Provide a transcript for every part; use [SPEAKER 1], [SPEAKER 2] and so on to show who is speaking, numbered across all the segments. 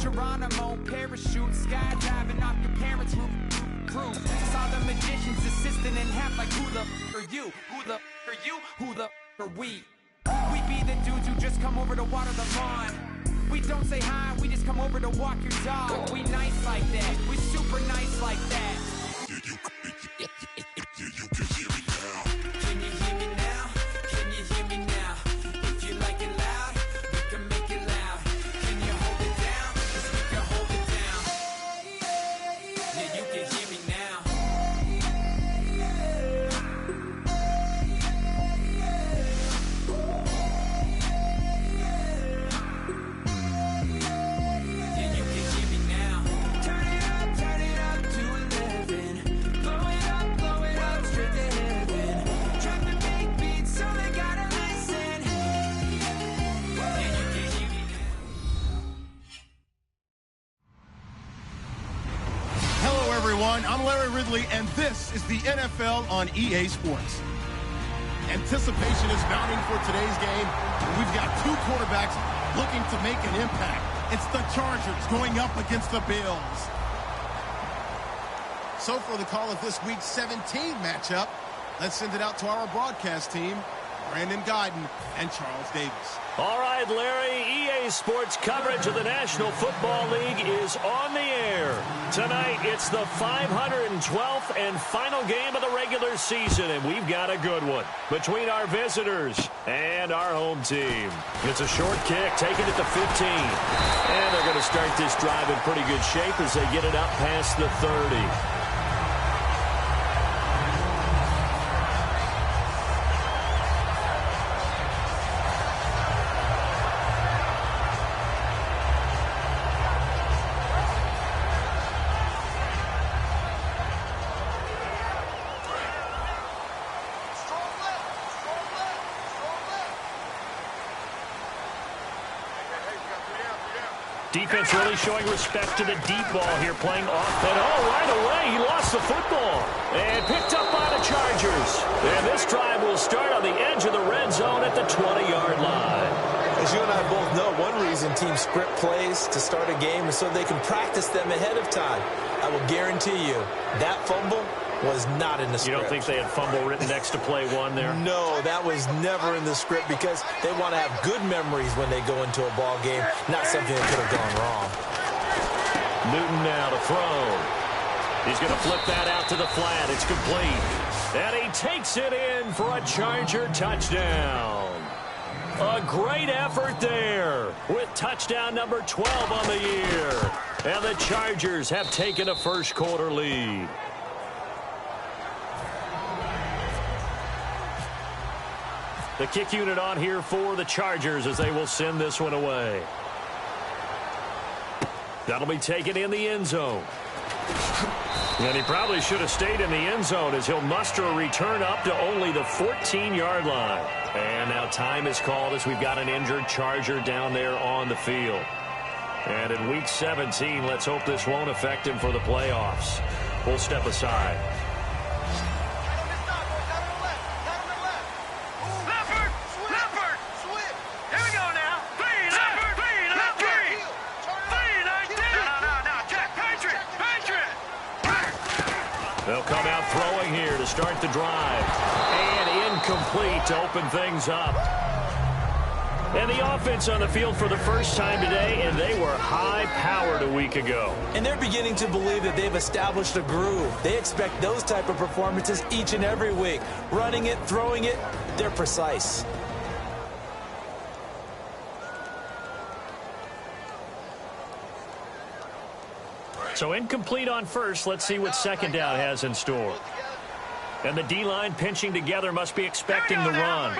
[SPEAKER 1] Geronimo, parachute, skydiving off your parents' roof. Saw the magician's assistant in half like who the are you? Who the are you? Who the are we? We be the dudes who just come over to water the lawn. We don't say hi, we just come over to walk your dog. We nice like that, we super nice like that. You can hear me now. Can you hear me now? Can you hear me now? If you like it loud, we can make it loud. Can you hold it down? 'Cause we can hold it down. Yeah, you can hear me now. Yeah, you can hear me now. Turn it up to 11. Blow it up straight to heaven. Drop the big beat so they gotta listen. Yeah, you can hear me now.
[SPEAKER 2] Hello, everyone. I'm Larry Ridley, and this is the NFL on EA Sports. Anticipation is mounting for today's game. We've got two quarterbacks looking to make an impact. It's the Chargers going up against the Bills. So for the call of this week's 17 matchup, let's send it out to our broadcast team, Brandon Guyton and Charles Davis.
[SPEAKER 3] All right, Larry, EA Sports coverage of the National Football League is on the air. Tonight, it's the 512th and final game of the regular season, and we've got a good one between our visitors and our home team. It's a short kick, taken at the 15. And they're going to start this drive in pretty good shape as they get it up past the 30. Defense really showing respect to the deep ball here, playing off. And right away, he lost the football. And picked up by the Chargers. And this drive will start on the edge of the red zone at the 20-yard line.
[SPEAKER 4] As you and I both know, one reason teams script plays to start a game is so they can practice them ahead of time. I will guarantee you, that fumble was not in the script.
[SPEAKER 3] You don't think they had fumble written next to play one there?
[SPEAKER 4] No, that was never in the script because they want to have good memories when they go into a ball game, not something that could have gone wrong.
[SPEAKER 3] Newton now to throw. He's going to flip that out to the flat. It's complete. And he takes it in for a Charger touchdown. A great effort there with touchdown number 12 on the year. And the Chargers have taken a first quarter lead. The kick unit on here for the Chargers as they will send this one away. That'll be taken in the end zone. And he probably should have stayed in the end zone as he'll muster a return up to only the 14-yard line. And now time is called as we've got an injured Charger down there on the field. And in Week 17, let's hope this won't affect him for the playoffs. We'll step aside. They'll come out throwing here to start the drive. And incomplete to open things up. And the offense on the field for the first time today, and they were high-powered a week ago.
[SPEAKER 4] And they're beginning to believe that they've established a groove. They expect those type of performances each and every week. Running it, throwing it, they're precise.
[SPEAKER 3] So incomplete on first. Let's see what second down has in store. And the D-line pinching together must be expecting the run.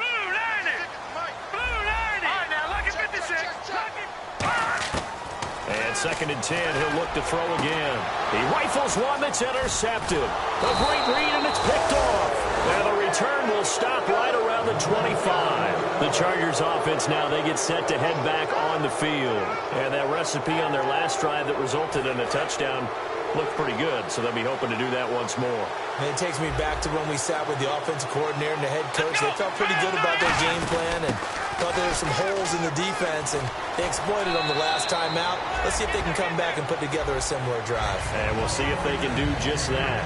[SPEAKER 3] And second and 10, he'll look to throw again. He rifles one that's intercepted. A great read, and it's picked off. And the return will stop right around the 25. The Chargers offense now, they get set to head back on the field. And that recipe on their last drive that resulted in a touchdown looked pretty good, so they'll be hoping to do that once more.
[SPEAKER 4] And it takes me back to when we sat with the offensive coordinator and the head coach. They felt pretty good about their game plan and thought there were some holes in the defense, and they exploited them the last time out. Let's see if they can come back and put together a similar drive.
[SPEAKER 3] And we'll see if they can do just that.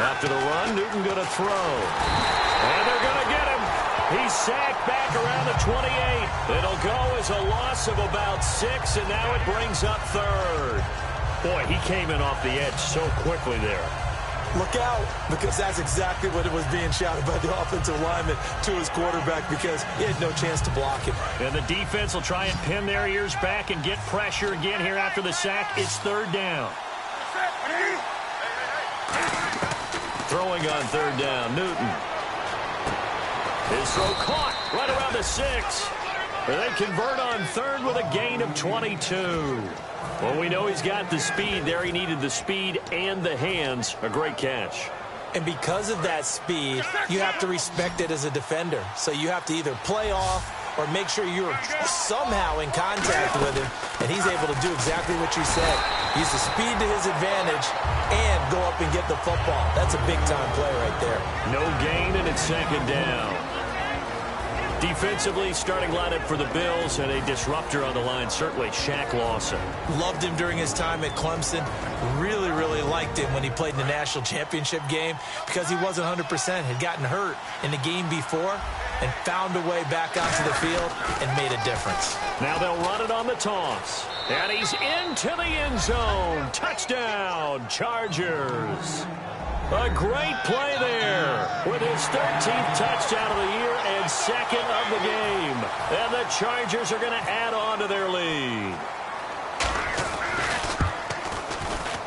[SPEAKER 3] After the run, Newton going to throw. And they're going to get him. He's sacked back around the 28. It'll go as a loss of about 6, and now it brings up third. Boy, he came in off the edge so quickly there.
[SPEAKER 4] Look out, because that's exactly what it was being shouted by the offensive lineman to his quarterback, because he had no chance to block him.
[SPEAKER 3] And the defense will try and pin their ears back and get pressure again here after the sack. It's third down. Throwing on third down, Newton. His throw caught right around the 6. They convert on third with a gain of 22. Well, we know he's got the speed there. He needed the speed and the hands. A great catch.
[SPEAKER 4] And because of that speed, you have to respect it as a defender. So you have to either play off or make sure you're somehow in contact with him, and he's able to do exactly what you said. Use the speed to his advantage and go up and get the football. That's a big-time play right there.
[SPEAKER 3] No gain, and it's second down. Defensively, starting lineup for the Bills, and a disruptor on the line, certainly Shaq Lawson.
[SPEAKER 4] Loved him during his time at Clemson. Really, really liked him when he played in the national championship game because he wasn't 100%, had gotten hurt in the game before, and found a way back onto the field and made a difference.
[SPEAKER 3] Now they'll run it on the toss. And he's into the end zone. Touchdown, Chargers. A great play there with his 13th touchdown of the year and second of the game. And the Chargers are going to add on to their lead.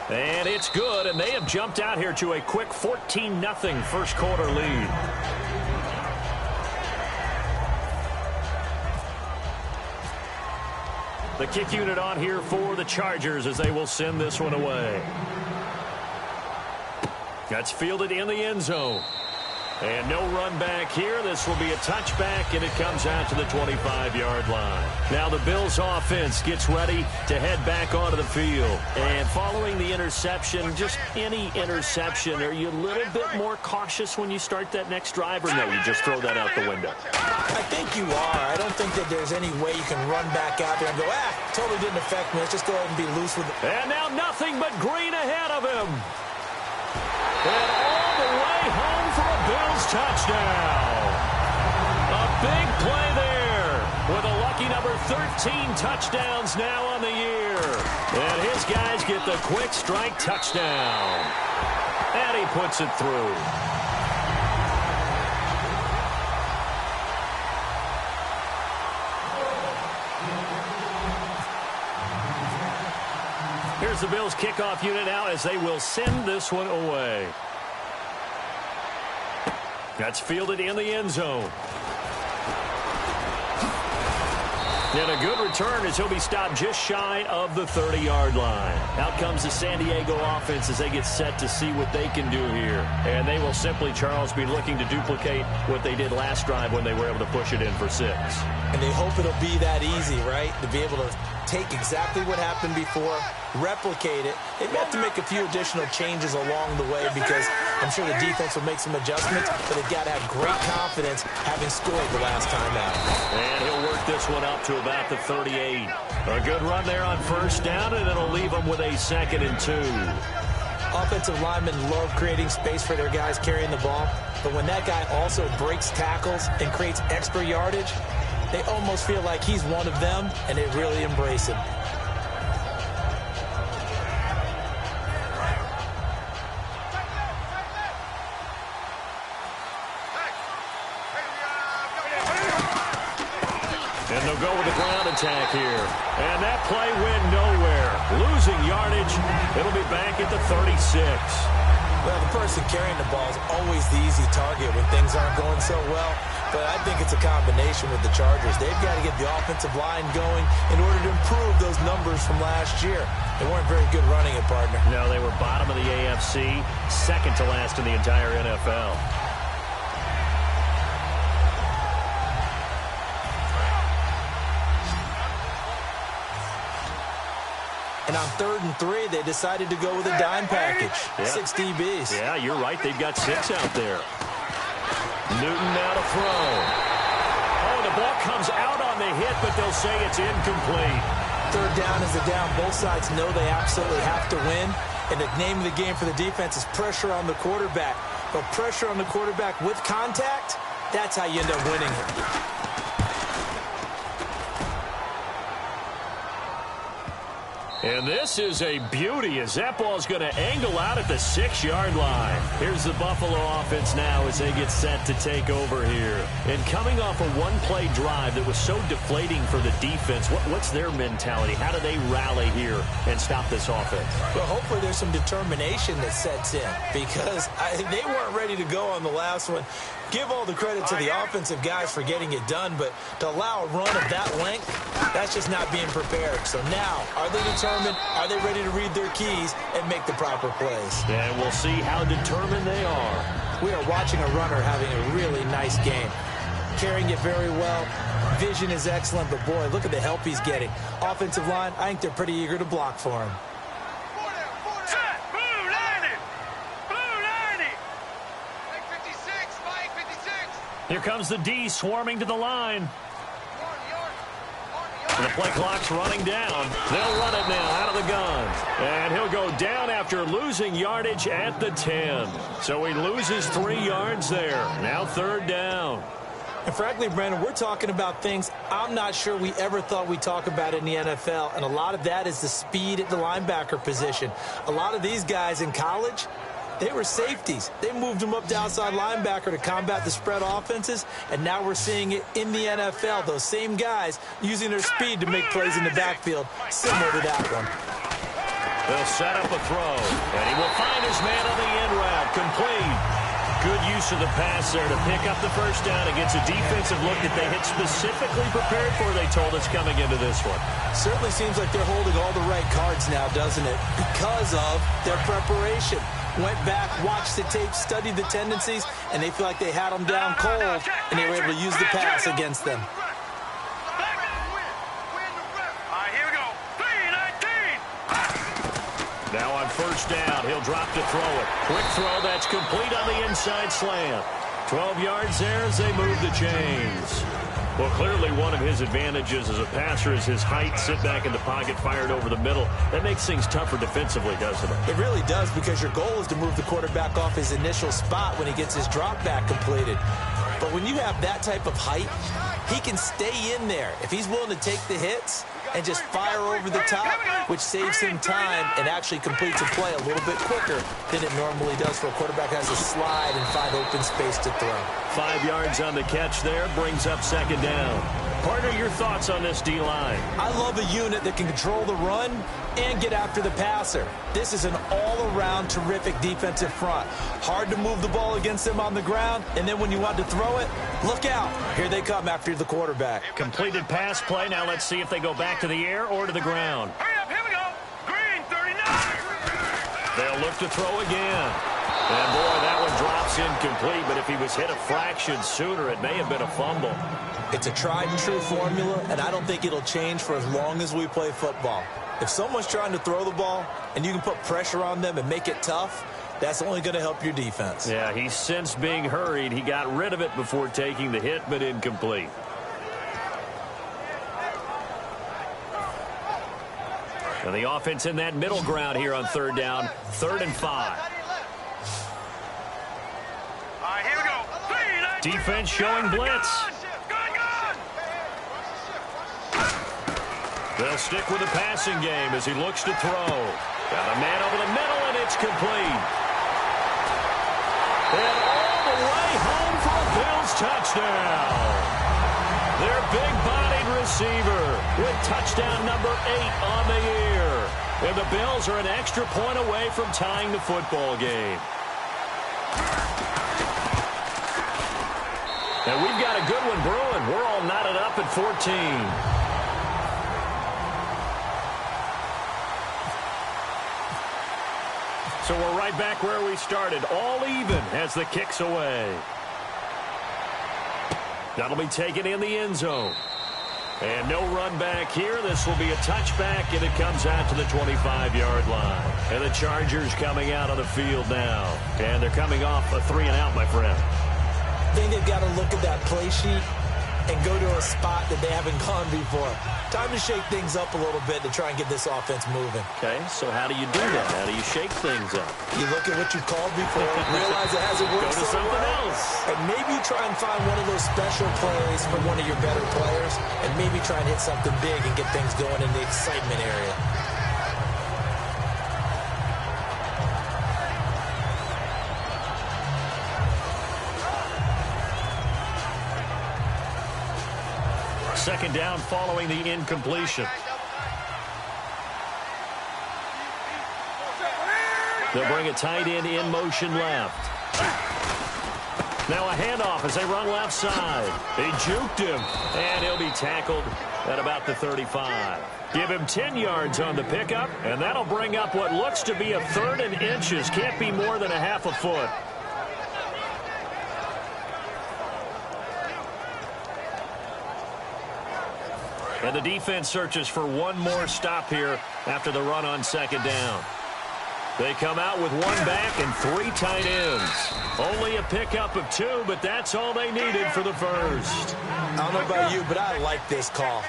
[SPEAKER 3] And it's good, and they have jumped out here to a quick 14-0 first quarter lead. The kick unit on here for the Chargers as they will send this one away. That's fielded in the end zone. And no run back here. This will be a touchback, and it comes out to the 25-yard line. Now the Bills offense gets ready to head back onto the field. And following the interception, just any interception, are you a little bit more cautious when you start that next drive, or no, you just throw that out the window?
[SPEAKER 4] I think you are. I don't think that there's any way you can run back out there and go, totally didn't affect me. Let's just go ahead and be loose with it.
[SPEAKER 3] And now nothing but green ahead of him. And all the way home for a Bills touchdown. A big play there with a lucky number 13 touchdowns now on the year. And his guys get the quick strike touchdown. And he puts it through. Here's the Bills kickoff unit now as they will send this one away. That's fielded in the end zone. And a good return as he'll be stopped just shy of the 30-yard line. Out comes the San Diego offense as they get set to see what they can do here. And they will simply, Charles, be looking to duplicate what they did last drive when they were able to push it in for 6.
[SPEAKER 4] And they hope it'll be that easy, right? To be able to take exactly what happened before, replicate it. They may have to make a few additional changes along the way because I'm sure the defense will make some adjustments, but they've got to have great confidence having scored the last time out.
[SPEAKER 3] And he'll work this one up to about the 38. A good run there on first down, and it'll leave them with a 2nd and 2.
[SPEAKER 4] Offensive linemen love creating space for their guys carrying the ball, but when that guy also breaks tackles and creates extra yardage, they almost feel like he's one of them, and they really embrace him.
[SPEAKER 3] And they'll go with a ground attack here. And that play went nowhere. Losing yardage. It'll be back at the 36.
[SPEAKER 4] Well, the person carrying the ball is always the easy target when things aren't going so well. But I think it's a combination with the Chargers. They've got to get the offensive line going in order to improve those numbers from last year. They weren't very good running it, partner.
[SPEAKER 3] No, they were bottom of the AFC, second to last in the entire NFL.
[SPEAKER 4] And on 3rd and 3, they decided to go with a dime package.
[SPEAKER 3] Yeah.
[SPEAKER 4] 6 DBs.
[SPEAKER 3] Yeah, you're right. They've got 6 out there. Newton now to throw. Oh, the ball comes out on the hit, but they'll say it's incomplete.
[SPEAKER 4] 3rd down is a down. Both sides know they absolutely have to win. And the name of the game for the defense is pressure on the quarterback. But pressure on the quarterback with contact, that's how you end up winning it.
[SPEAKER 3] And this is a beauty as that ball's going to angle out at the 6-yard line. Here's the Buffalo offense now as they get set to take over here. And coming off a one-play drive that was so deflating for the defense, what's their mentality? How do they rally here and stop this offense?
[SPEAKER 4] Well, hopefully there's some determination that sets in because they weren't ready to go on the last one. Give all the credit to the offensive guys for getting it done, but to allow a run of that length, that's just not being prepared. So now, are they determined? Are they ready to read their keys and make the proper plays?
[SPEAKER 3] And we'll see how determined they are.
[SPEAKER 4] We are watching a runner having a really nice game. Carrying it very well. Vision is excellent, but boy, look at the help he's getting. Offensive line, I think they're pretty eager to block for him.
[SPEAKER 3] Here comes the D swarming to the line. And the play clock's running down. They'll run it now out of the gun. And he'll go down after losing yardage at the 10. So he loses 3 yards there. Now 3rd down.
[SPEAKER 4] And frankly, Brandon, we're talking about things I'm not sure we ever thought we'd talk about in the NFL. And a lot of that is the speed at the linebacker position. A lot of these guys in college, they were safeties. They moved them up to outside linebacker to combat the spread offenses, and now we're seeing it in the NFL. Those same guys using their speed to make plays in the backfield, similar to that one.
[SPEAKER 3] They'll set up a throw, and he will find his man on the in route. Complete. Good use of the pass there to pick up the first down against a defensive look that they had specifically prepared for, they told us, coming into this one.
[SPEAKER 4] Certainly seems like they're holding all the right cards now, doesn't it? Because of their preparation. Went back, watched the tape, studied the tendencies, and they feel like they had them down cold, and they were able to use the pass against them.
[SPEAKER 5] Here we go. 3-19.
[SPEAKER 3] Now on first down, he'll drop to throw it. Quick throw, that's complete on the inside slant. 12 yards there as they move the chains. Well, clearly one of his advantages as a passer is his height, sit back in the pocket, fired over the middle. That makes things tougher defensively, doesn't it?
[SPEAKER 4] It really does, because your goal is to move the quarterback off his initial spot when he gets his drop back completed. But when you have that type of height, he can stay in there. If he's willing to take the hits and just fire over the top, which saves him time and actually completes a play a little bit quicker than it normally does for a quarterback who has to slide and find open space to throw.
[SPEAKER 3] 5 yards on the catch there, brings up 2nd down. Partner, your thoughts on this D-line?
[SPEAKER 4] I love a unit that can control the run and get after the passer. This is an all-around terrific defensive front. Hard to move the ball against them on the ground, and then when you want to throw it, look out. Here they come after the quarterback.
[SPEAKER 3] Completed pass play. Now let's see if they go back to the air or to the ground.
[SPEAKER 5] Hurry up, here we go. Green, 39.
[SPEAKER 3] They'll look to throw again. And boy, that one drops incomplete, but if he was hit a fraction sooner, it may have been a fumble.
[SPEAKER 4] It's a tried and true formula, and I don't think it'll change for as long as we play football. If someone's trying to throw the ball and you can put pressure on them and make it tough, that's only going to help your defense.
[SPEAKER 3] Yeah, he sensed being hurried. He got rid of it before taking the hit, but incomplete. And the offense in that middle ground here on 3rd down, 3rd and 5.
[SPEAKER 5] Here we go. 3-19.
[SPEAKER 3] Defense showing blitz. They'll stick with the passing game as he looks to throw. Got a man over the middle, and it's complete. And all the way home for a Bills touchdown. Their big body wide receiver with touchdown number 8 on the year. And the Bills are an extra point away from tying the football game. And we've got a good one brewing. We're all knotted up at 14. So we're right back where we started, all even as the kick's away. That'll be taken in the end zone. And no run back here. This will be a touchback, and it comes out to the 25-yard line. And the Chargers coming out on the field now. And they're coming off a 3-and-out, my friend.
[SPEAKER 4] I think they've got to look at that play sheet and go to a spot that they haven't gone before. Time to shake things up a little bit to try and get this offense moving.
[SPEAKER 3] Okay, so how do you do that? How do you shake things up?
[SPEAKER 4] You look at what you called before, realize it hasn't worked
[SPEAKER 3] Go to something else.
[SPEAKER 4] and maybe try and find one of those special plays from one of your better players, and maybe try and hit something big and get things going in the excitement area.
[SPEAKER 3] Second down following the incompletion. They'll bring a tight end in motion left. Now a handoff as they run left side. They juked him, and he'll be tackled at about the 35. Give him 10 yards on the pickup, and that'll bring up what looks to be a 3rd and inches. Can't be more than a half a foot. And the defense searches for one more stop here after the run on second down. They come out with 1 back and 3 tight ends. Only a pickup of 2, but that's all they needed for the first.
[SPEAKER 4] I don't know about you, but I like this call.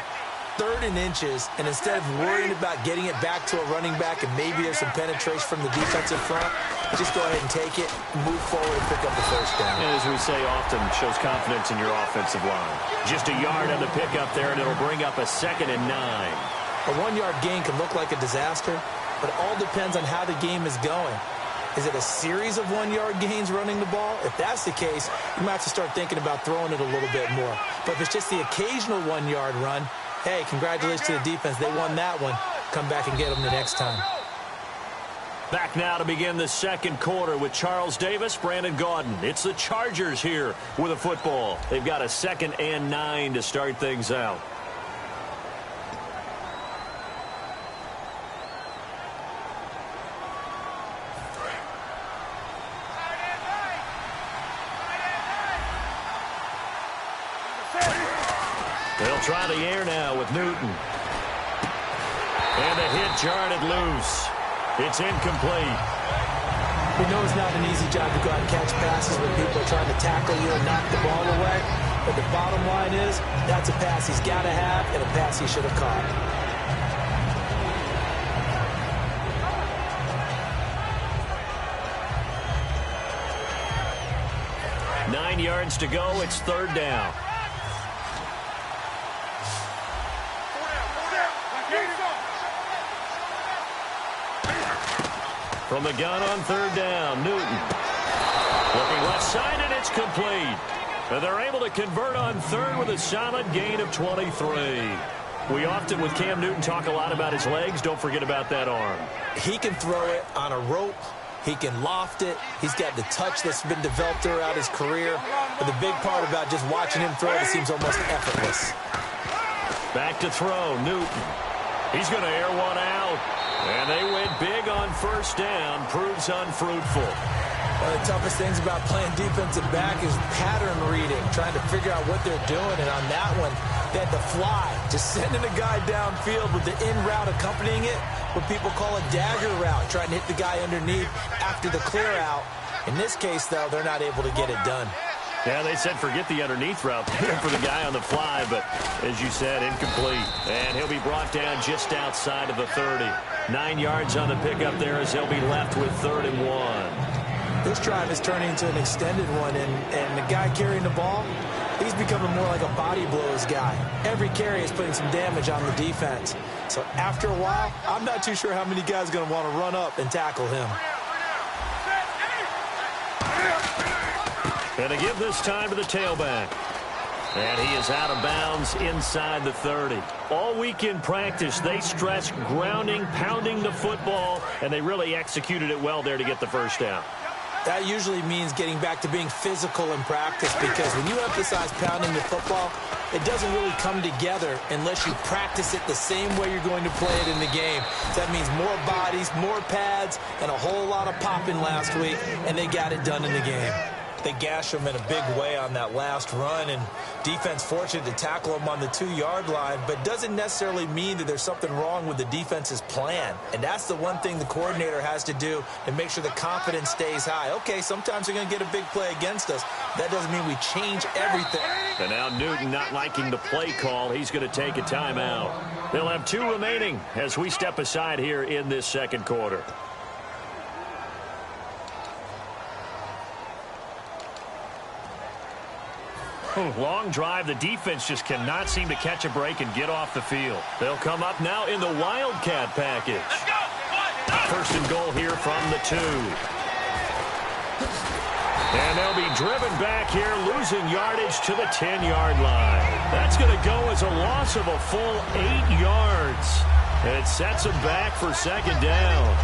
[SPEAKER 4] 3rd and inches, and instead of worrying about getting it back to a running back and maybe there's some penetration from the defensive front, just go ahead and take it, move forward, and pick up the first down.
[SPEAKER 3] And as we say often, shows confidence in your offensive line. Just a yard on the pickup there, and it'll bring up a 2nd and 9.
[SPEAKER 4] A 1-yard gain can look like a disaster, but it all depends on how the game is going. Is it a series of 1-yard gains running the ball? If that's the case, you might have to start thinking about throwing it a little bit more. But if it's just the occasional 1-yard run, hey, congratulations to the defense. They won that one. Come back and get them the next time.
[SPEAKER 3] Back now to begin the second quarter with Charles Davis, Brandon Gaudin. It's the Chargers here with a football. They've got a 2nd and 9 to start things out. They'll try the air now with Newton. And the hit jarred it loose. It's incomplete.
[SPEAKER 4] We know it's not an easy job to go out and catch passes when people are trying to tackle you and knock the ball away. But the bottom line is, that's a pass he's got to have and a pass he should have caught.
[SPEAKER 3] 9 yards to go. It's 3rd down. From the gun on 3rd down, Newton. Looking left side, and it's complete. And they're able to convert on 3rd with a solid gain of 23. We often, with Cam Newton, talk a lot about his legs. Don't forget about that arm.
[SPEAKER 4] He can throw it on a rope. He can loft it. He's got the touch that's been developed throughout his career. But the big part about just watching him throw, it seems almost effortless.
[SPEAKER 3] Back to throw, Newton. He's going to air one out. And they went big on 1st down. Proves unfruitful.
[SPEAKER 4] One of the toughest things about playing defensive back is pattern reading, trying to figure out what they're doing. And on that one, they had to fly, just sending a guy downfield with the in route accompanying it, what people call a dagger route, trying to hit the guy underneath after the clear out. In this case, though, they're not able to get it done.
[SPEAKER 3] Yeah, they said forget the underneath route for the guy on the fly, but as you said, incomplete. And he'll be brought down just outside of the 30. 9 yards on the pickup there as they'll be left with 3rd and 1.
[SPEAKER 4] This drive is turning into an extended one, and the guy carrying the ball, he's becoming more like a body blows guy. Every carry is putting some damage on the defense. So after a while, I'm not too sure how many guys are going to want to run up and tackle him.
[SPEAKER 3] And to give this time to the tailback. And he is out of bounds inside the 30. All week in practice, they stressed grounding, pounding the football, and they really executed it well there to get the first down.
[SPEAKER 4] That usually means getting back to being physical in practice, because when you emphasize pounding the football, it doesn't really come together unless you practice it the same way you're going to play it in the game. So that means more bodies, more pads, and a whole lot of popping last week, and they got it done in the game. They gashed him in a big way on that last run, and defense fortunate to tackle him on the 2-yard line, but doesn't necessarily mean that there's something wrong with the defense's plan. And that's the one thing the coordinator has to do to make sure the confidence stays high. Okay, sometimes they're going to get a big play against us. That doesn't mean we change everything.
[SPEAKER 3] And now Newton not liking the play call. He's going to take a timeout. They'll have 2 remaining as we step aside here in this second quarter. Long drive. The defense just cannot seem to catch a break and get off the field. They'll come up now in the Wildcat package. First and goal here from the 2. And they'll be driven back here, losing yardage to the 10-yard line. That's going to go as a loss of a full 8 yards. And it sets them back for second down.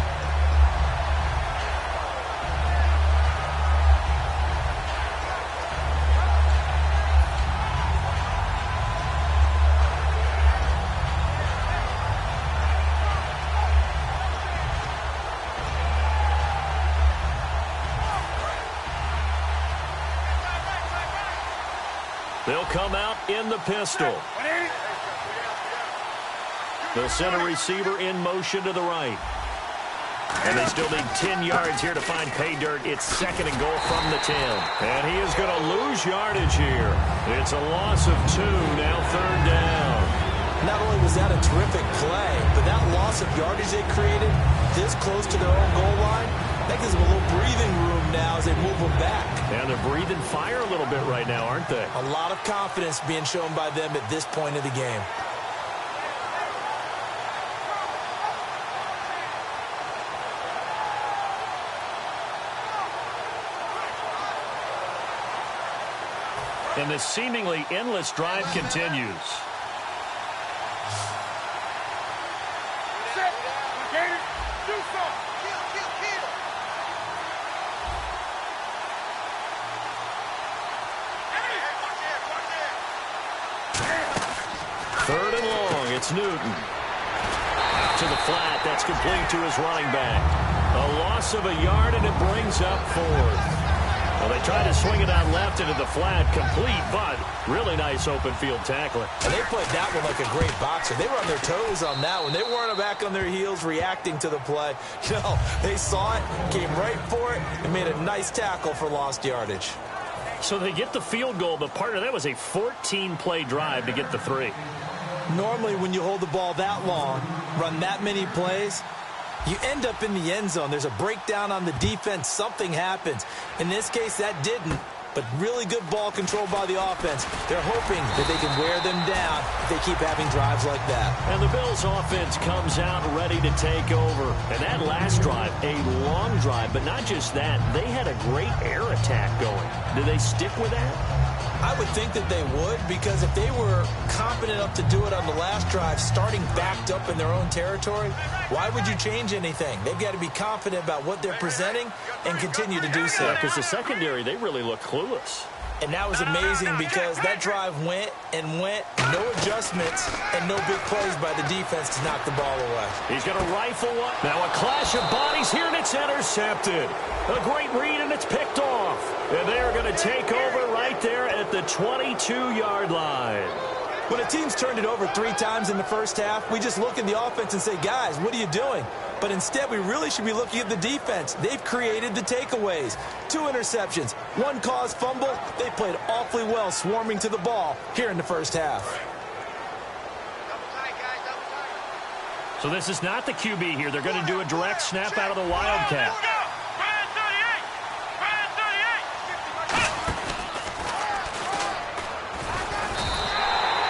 [SPEAKER 3] They'll come out in the pistol. They'll send a receiver in motion to the right. And they still need 10 yards here to find pay dirt. It's second and goal from the 10. And he is going to lose yardage here. It's a loss of 2, now third down.
[SPEAKER 4] Not only was that a terrific play, but that loss of yardage they created this close to their own goal line, that gives them a little breathing room now as they move them back.
[SPEAKER 3] And they're breathing fire a little bit right now, aren't they?
[SPEAKER 4] A lot of confidence being shown by them at this point of the game.
[SPEAKER 3] And this seemingly endless drive continues. Third and long, it's Newton. Out to the flat, that's complete to his running back. A loss of a yard, and it brings up 4th. Well, they tried to swing it out left into the flat, complete, but really nice open field tackling.
[SPEAKER 4] And they played that one like a great boxer. They were on their toes on that one. They weren't back on their heels reacting to the play. No, they saw it, came right for it, and made a nice tackle for lost yardage.
[SPEAKER 3] So they get the field goal, but part of that was a 14-play drive to get the 3.
[SPEAKER 4] Normally, when you hold the ball that long, run that many plays, you end up in the end zone. There's a breakdown on the defense. Something happens. In this case, that didn't, but really good ball control by the offense. They're hoping that they can wear them down if they keep having drives like that.
[SPEAKER 3] And the Bills' offense comes out ready to take over. And that last drive, a long drive, but not just that. They had a great air attack going. Do they stick with that?
[SPEAKER 4] I would think that they would, because if they were confident enough to do it on the last drive, starting backed up in their own territory, why would you change anything? They've got to be confident about what they're presenting and continue to do so.
[SPEAKER 3] Yeah, because the secondary, they really look clueless.
[SPEAKER 4] And that was amazing because that drive went and went, no adjustments, and no big plays by the defense to knock the ball away.
[SPEAKER 3] He's going to rifle one. Now a clash of bodies here, and it's intercepted. A great read, and it's picked off. And they're going to take over right there at the 22-yard line.
[SPEAKER 4] When a team's turned it over 3 times in the first half, we just look at the offense and say, guys, what are you doing? But instead, we really should be looking at the defense. They've created the takeaways. 2 interceptions, 1 caused fumble. They played awfully well swarming to the ball here in the first half.
[SPEAKER 3] So this is not the QB here. They're going to do a direct snap out of the Wildcat.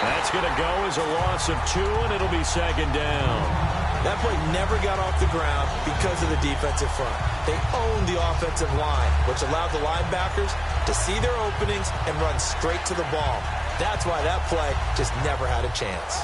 [SPEAKER 3] That's going to go as a loss of 2, and it'll be second down.
[SPEAKER 4] That play never got off the ground because of the defensive front. They owned the offensive line, which allowed the linebackers to see their openings and run straight to the ball. That's why that play just never had a chance.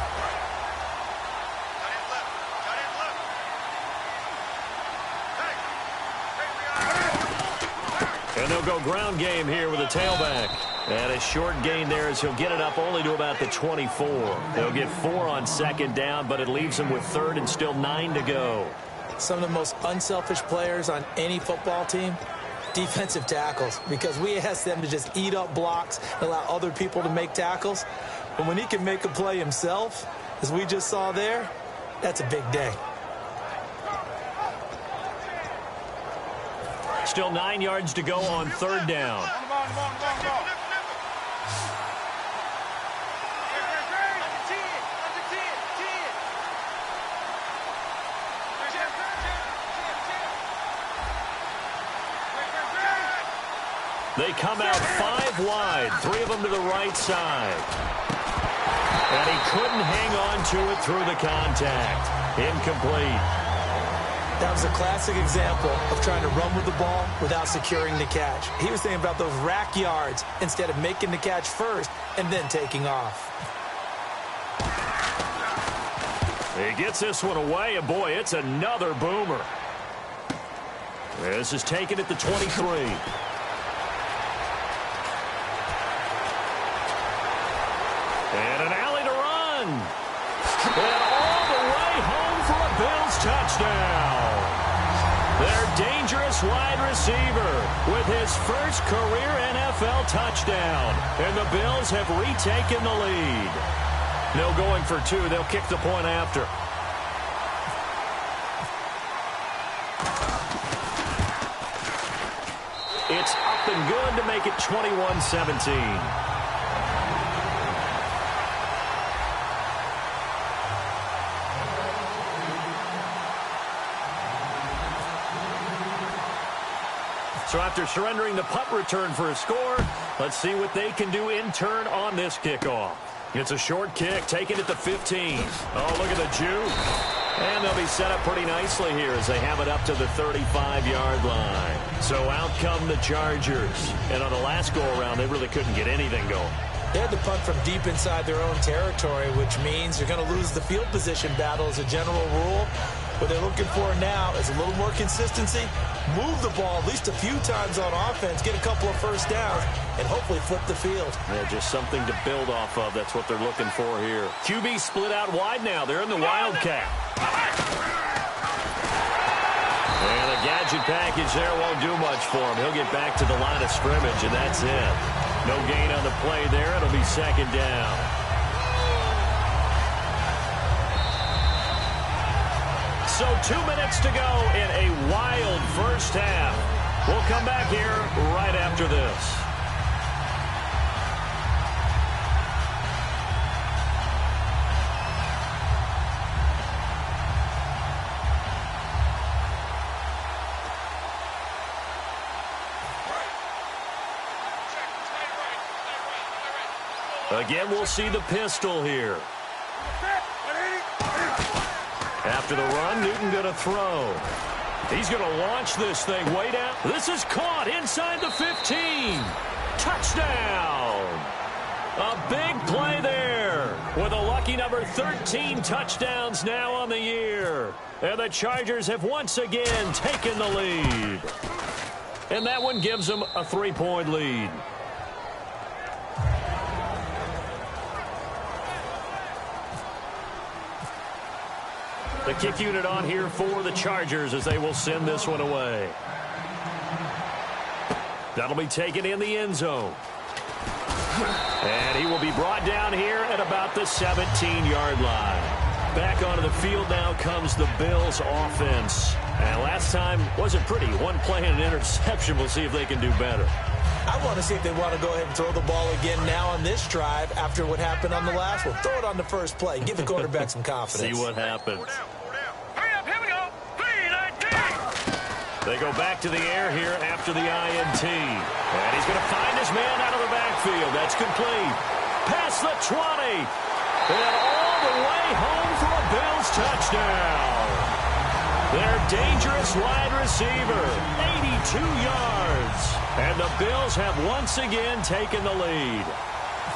[SPEAKER 3] And they'll go ground game here with a tailback. And a short gain there as he'll get it up only to about the 24. They'll get 4 on second down, but it leaves them with third and still 9 to go.
[SPEAKER 4] Some of the most unselfish players on any football team, defensive tackles, because we ask them to just eat up blocks and allow other people to make tackles. But when he can make a play himself, as we just saw there, that's a big day.
[SPEAKER 3] Still 9 yards to go on third down. They come out 5 wide, 3 of them to the right side. And he couldn't hang on to it through the contact. Incomplete.
[SPEAKER 4] That was a classic example of trying to run with the ball without securing the catch. He was thinking about those rack yards instead of making the catch first and then taking off.
[SPEAKER 3] He gets this one away, and boy, it's another boomer. This is taken at the 23. And an alley to run. And all the way home for a Bills touchdown. Their dangerous wide receiver with his first career NFL touchdown. And the Bills have retaken the lead. No going for 2. They'll kick the point after. It's up and good to make it 21-17. So after surrendering the punt return for a score, let's see what they can do in turn on this kickoff. It's a short kick, taken at the 15. Oh, look at the juke. And they'll be set up pretty nicely here as they have it up to the 35-yard line. So out come the Chargers. And on the last go-around, they really couldn't get anything going.
[SPEAKER 4] They had to punt from deep inside their own territory, which means you're going to lose the field position battle as a general rule. What they're looking for now is a little more consistency, move the ball at least a few times on offense, get a couple of first downs, and hopefully flip the field.
[SPEAKER 3] Yeah, just something to build off of. That's what they're looking for here. QB split out wide now. They're in the Wildcat. And the gadget package there won't do much for him. He'll get back to the line of scrimmage, and that's it. No gain on the play there. It'll be second down. So 2 minutes to go in a wild first half. We'll come back here right after this. Again, we'll see the pistol here. After the run, Newton going to throw. He's going to launch this thing way down. This is caught inside the 15. Touchdown. A big play there with a lucky number 13 touchdowns now on the year. And the Chargers have once again taken the lead. And that one gives them a 3-point lead. The kick unit on here for the Chargers as they will send this one away. That'll be taken in the end zone. And he will be brought down here at about the 17-yard line. Back onto the field now comes the Bills offense. And last time wasn't pretty. One play and an interception. We'll see if they can do better.
[SPEAKER 4] I want to see if they want to go ahead and throw the ball again now on this drive after what happened on the last one. Throw it on the first play. Give the quarterback some confidence.
[SPEAKER 3] See what happens.
[SPEAKER 5] Hurry up, here we go. 3-19.
[SPEAKER 3] They go back to the air here after the INT. And he's going to find his man out of the backfield. That's complete. Past the 20. And all the way home for a Bills touchdown. Their dangerous wide receiver, 82 yards. And the Bills have once again taken the lead.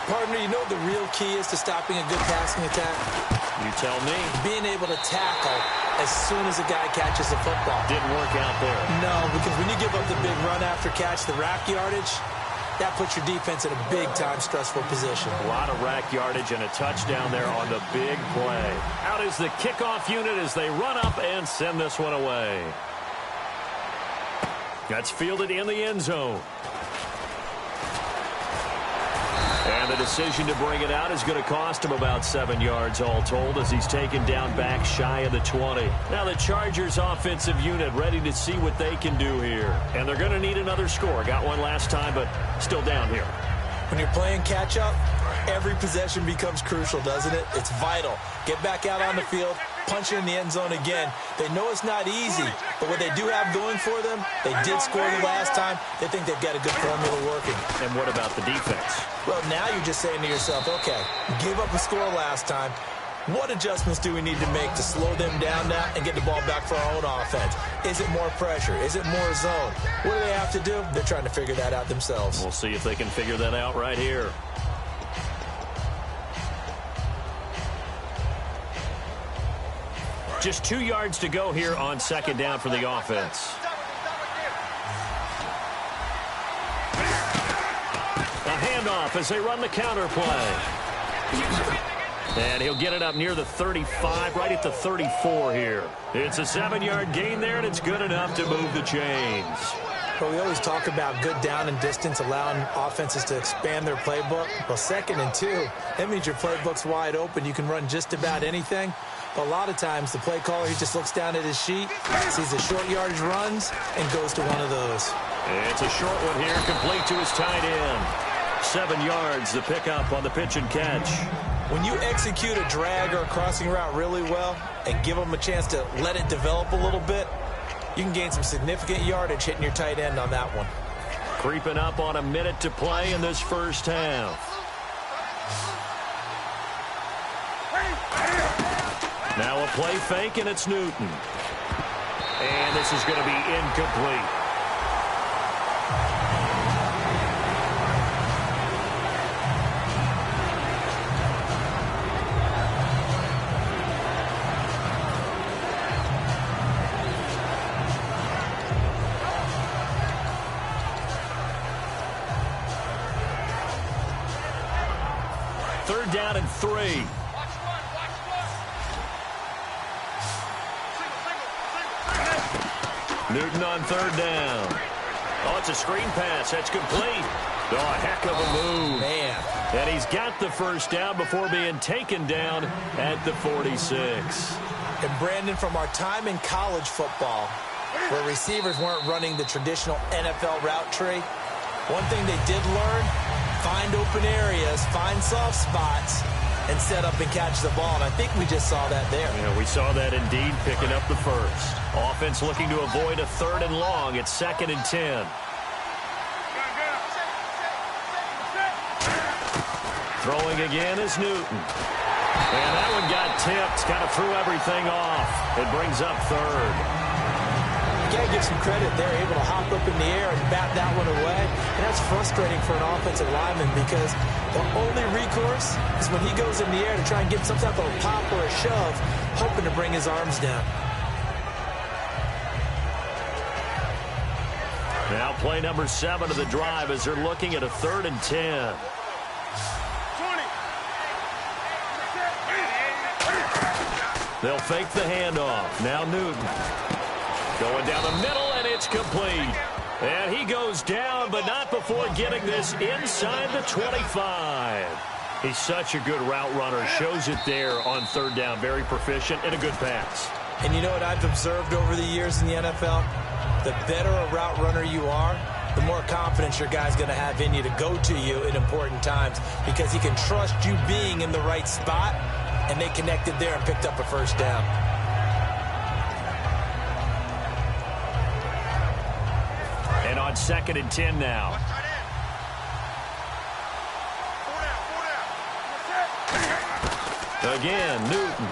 [SPEAKER 4] Partner, you know what the real key is to stopping a good passing attack?
[SPEAKER 3] You tell me.
[SPEAKER 4] Being able to tackle as soon as a guy catches the football.
[SPEAKER 3] Didn't work out there.
[SPEAKER 4] No, because when you give up the big run after catch, the rack yardage, that puts your defense in a big-time stressful position.
[SPEAKER 3] A lot of rack yardage and a touchdown there on the big play. Out is the kickoff unit as they run up and send this one away. That's fielded in the end zone. And the decision to bring it out is going to cost him about 7 yards all told as he's taken down back shy of the 20. Now the Chargers offensive unit ready to see what they can do here. And they're going to need another score. Got one last time, but still down here.
[SPEAKER 4] When you're playing catch-up, every possession becomes crucial, doesn't it? It's vital. Get back out on the field, punch it in the end zone again. They know it's not easy, but what they do have going for them, they did score the last time. They think they've got a good formula working.
[SPEAKER 3] And what about the defense?
[SPEAKER 4] Well, now you're just saying to yourself, okay, give up a score last time. What adjustments do we need to make to slow them down now and get the ball back for our own offense? Is it more pressure? Is it more zone? What do they have to do? They're trying to figure that out themselves.
[SPEAKER 3] We'll see if they can figure that out right here. Just 2 yards to go here on second down for the offense. A handoff as they run the counter play. And he'll get it up near the 35, right at the 34 here. It's a 7-yard gain there, and it's good enough to move the chains.
[SPEAKER 4] Well, we always talk about good down and distance, allowing offenses to expand their playbook. Well, 2nd and 2, that means your playbook's wide open. You can run just about anything. But a lot of times, the play caller, he just looks down at his sheet, sees the short yardage runs, and goes to one of those.
[SPEAKER 3] It's a short one here, complete to his tight end. 7 yards, the pickup on the pitch and catch.
[SPEAKER 4] When you execute a drag or a crossing route really well and give them a chance to let it develop a little bit, you can gain some significant yardage hitting your tight end on that one.
[SPEAKER 3] Creeping up on a minute to play in this first half. Now a play fake, and it's Newton. And this is going to be incomplete. Third down and 3. Newton on third down. Oh, it's a screen pass. That's complete. Oh, a heck of a move.
[SPEAKER 4] Man.
[SPEAKER 3] And he's got the first down before being taken down at the 46.
[SPEAKER 4] And Brandon, from our time in college football, where receivers weren't running the traditional NFL route tree, one thing they did learn, find open areas, find soft spots, and set up and catch the ball. And I think we just saw that there.
[SPEAKER 3] Yeah, we saw that indeed, picking up the first. Offense looking to avoid a 3rd and long. It's 2nd and 10. Throwing again is Newton. And that one got tipped. Kind of threw everything off. It brings up 3rd.
[SPEAKER 4] You got to give some credit. They're able to hop up in the air and bat that one away. And that's frustrating for an offensive lineman because the only recourse is when he goes in the air to try and get some type of a pop or a shove, hoping to bring his arms down.
[SPEAKER 3] Now play number 7 of the drive as they're looking at a 3rd and 10. They'll fake the handoff. Now Newton. Going down the middle, and it's complete. And he goes down, but not before getting this inside the 25. He's such a good route runner. Shows it there on 3rd down. Very proficient and a good pass.
[SPEAKER 4] And you know what I've observed over the years in the NFL? The better a route runner you are, the more confidence your guy's going to have in you to go to you in important times because he can trust you being in the right spot, and they connected there and picked up a first down.
[SPEAKER 3] And on 2nd and 10 now. Again, Newton.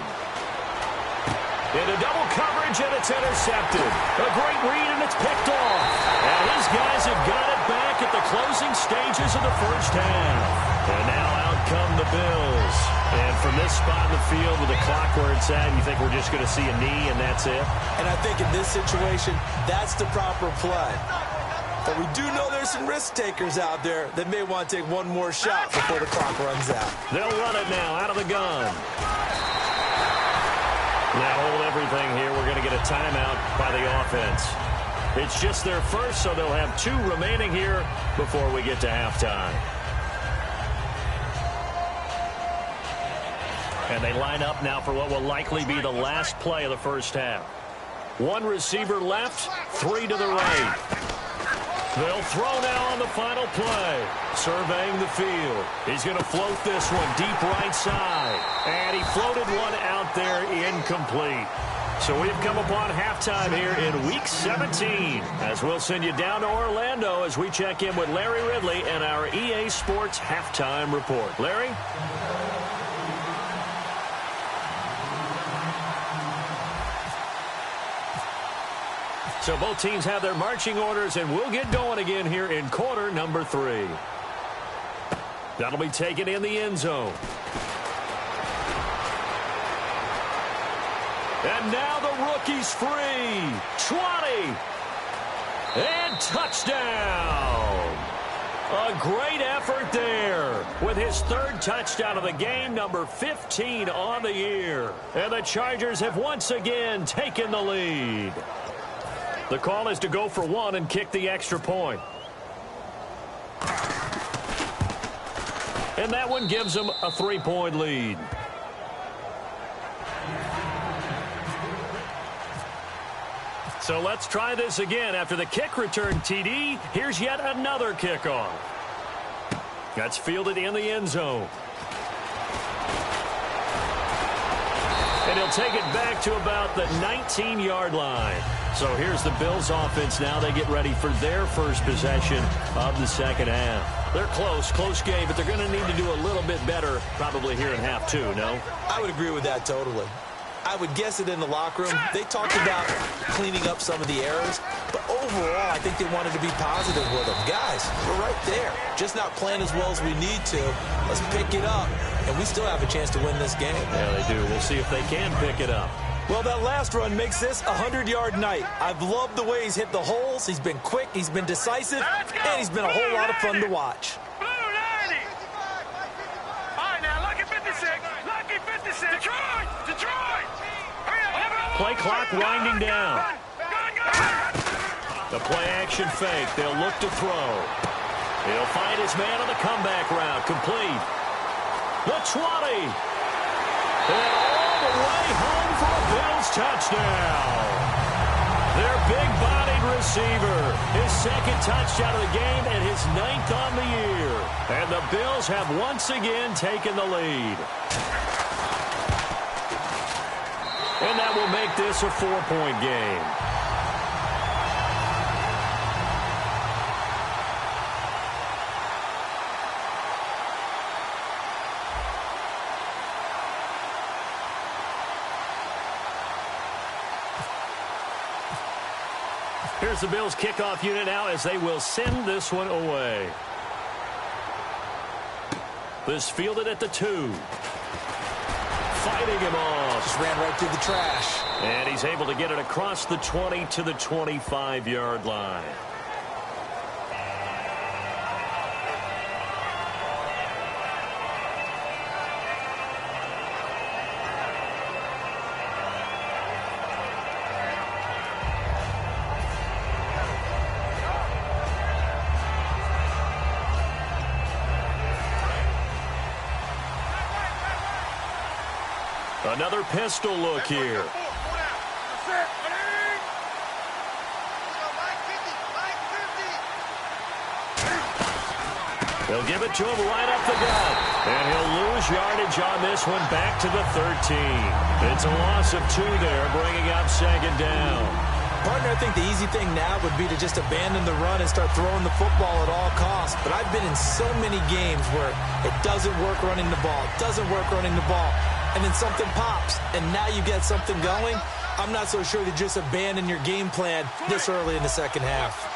[SPEAKER 3] Into double coverage, and it's intercepted. A great read, and it's picked off. And his guys have got it back at the closing stages of the first half. And now out come the Bills. And from this spot in the field with the clock where it's at, you think we're just going to see a knee and that's it?
[SPEAKER 4] And I think in this situation, that's the proper play. But we do know there's some risk takers out there that may want to take one more shot before the clock runs out.
[SPEAKER 3] They'll run it now out of the gun. Now hold everything here. We're going to get a timeout by the offense. It's just their first, so they'll have 2 remaining here before we get to halftime. And they line up now for what will likely be the last play of the first half. 1 receiver left, 3 to the right. They'll throw now on the final play. Surveying the field. He's going to float this one deep right side. And he floated one out there incomplete. So we've come upon halftime here in Week 17. As we'll send you down to Orlando as we check in with Larry Ridley and our EA Sports Halftime Report. Larry? So both teams have their marching orders, and we'll get going again here in quarter number 3. That'll be taken in the end zone. And now the rookie's free. 20. And touchdown. A great effort there with his 3rd touchdown of the game, number 15 on the year. And the Chargers have once again taken the lead. The call is to go for 1 and kick the extra point. And that one gives them a 3-point lead. So let's try this again. After the kick return TD, here's yet another kickoff. That's fielded in the end zone. And he'll take it back to about the 19-yard line. So here's the Bills offense now. They get ready for their first possession of the second half. They're close game, but they're going to need to do a little bit better probably here in half 2, no?
[SPEAKER 4] I would agree with that totally. I would guess it in the locker room. They talked about cleaning up some of the errors, but overall, I think they wanted to be positive with them. Guys, we're right there. Just not playing as well as we need to. Let's pick it up, and we still have a chance to win this game.
[SPEAKER 3] Yeah, they do. We'll see if they can pick it up.
[SPEAKER 4] Well, that last run makes this a 100-yard night. I've loved the way he's hit the holes. He's been quick, he's been decisive, and he's been a whole lot of fun to watch.
[SPEAKER 5] Blue 90. All right, now, lucky 56. Lucky 56. Detroit.
[SPEAKER 3] Play clock winding down. The play action fake. They'll look to throw. He'll find his man on the comeback route. Complete. The 20. And all the way home for a Bills touchdown. Their big-bodied receiver. His 2nd touchdown of the game and his 9th on the year. And the Bills have once again taken the lead. And that will make this a 4-point game. Here's the Bills kickoff unit now as they will send this one away. This fielded at the 2. Fighting him off.
[SPEAKER 4] Just ran right through the trash.
[SPEAKER 3] And he's able to get it across the 20 to the 25-yard line. Another pistol look here. They'll give it to him right up the gut. And he'll lose yardage on this one back to the 13. It's a loss of 2 there, bringing up 2nd down.
[SPEAKER 4] Partner, I think the easy thing now would be to just abandon the run and start throwing the football at all costs. But I've been in so many games where it doesn't work running the ball. It doesn't work running the ball. and then something pops, and now you get something going. I'm not so sure to just abandon your game plan this early in the second half.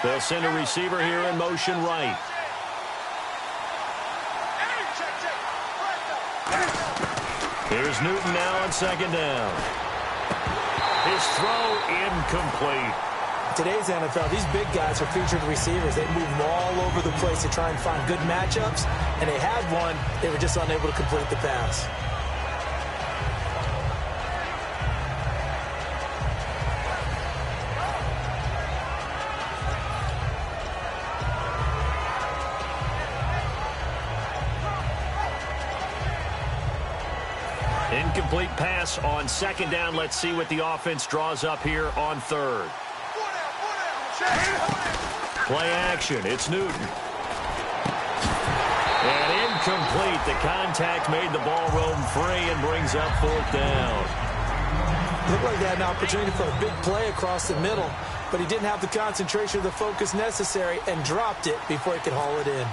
[SPEAKER 3] They'll send a receiver here in motion right. Here's Newton now on second down. His throw incomplete.
[SPEAKER 4] Today's NFL, these big guys are featured receivers. They move them all over the place to try and find good matchups, and they had one. They were just unable to complete the pass.
[SPEAKER 3] Incomplete pass on second down. Let's see what the offense draws up here on third. Play action. It's Newton. And incomplete. The contact made the ball roam free and brings up fourth down.
[SPEAKER 4] Looked like they had an opportunity for a big play across the middle, but he didn't have the concentration or the focus necessary and dropped it before he could haul it in.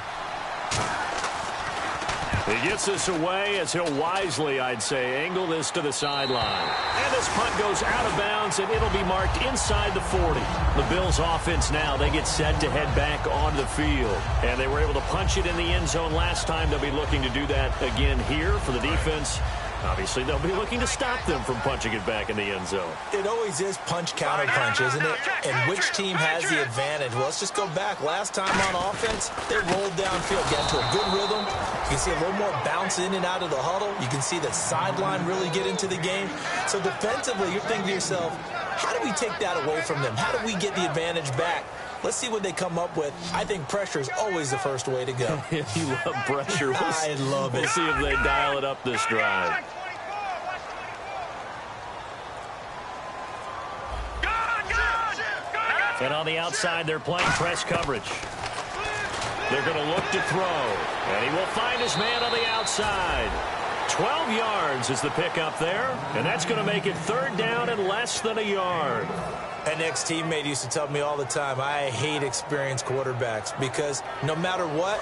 [SPEAKER 3] He gets this away as he'll wisely, I'd say, angle this to the sideline. And this punt goes out of bounds, and it'll be marked inside the 40. The Bills' offense now, they get set to head back onto the field. And they were able to punch it in the end zone last time. They'll be looking to do that again here for the defense. Obviously, they'll be looking to stop them from punching it back in the end zone.
[SPEAKER 4] It always is punch-counter-punch, isn't it? And which team has the advantage? Well, let's just go back. Last time on offense, they rolled downfield, got into a good rhythm. You can see a little more bounce in and out of the huddle. You can see the sideline really get into the game. So defensively, you're thinking to yourself, how do we take that away from them? How do we get the advantage back? Let's see what they come up with. I think pressure is always the first way to go.
[SPEAKER 3] You love pressure.
[SPEAKER 4] I love it.
[SPEAKER 3] We'll see if they dial it up this drive. And on the outside, they're playing press coverage. They're going to look to throw. And he will find his man on the outside. 12 yards is the pickup there. And that's going to make it third down and less than a yard.
[SPEAKER 4] An ex-teammate used to tell me all the time, I hate experienced quarterbacks because no matter what,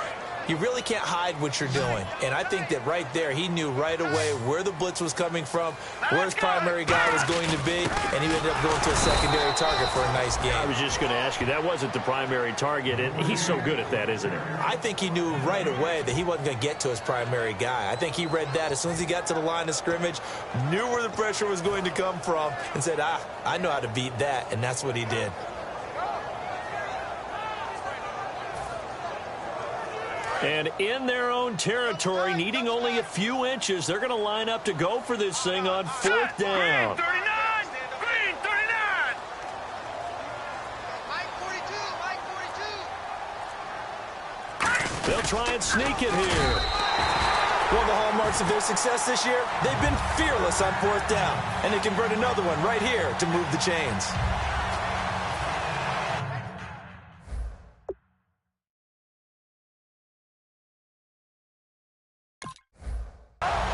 [SPEAKER 4] you really can't hide what you're doing. And I think that right there, he knew right away where the blitz was coming from, where his primary guy was going to be, and he ended up going to a secondary target for a nice game.
[SPEAKER 3] I was just going to ask you, that wasn't the primary target, and he's so good at that, isn't he?
[SPEAKER 4] I think he knew right away that he wasn't going to get to his primary guy. I think he read that as soon as he got to the line of scrimmage, knew where the pressure was going to come from, and said, I know how to beat that, and that's what he did.
[SPEAKER 3] And in their own territory, needing only a few inches, they're going to line up to go for this thing on fourth down.
[SPEAKER 5] Green 39! Green 39! Mike 42!
[SPEAKER 3] They'll try and sneak it here.
[SPEAKER 4] One of the hallmarks of their success this year, they've been fearless on fourth down. And they convert another one right here to move the chains.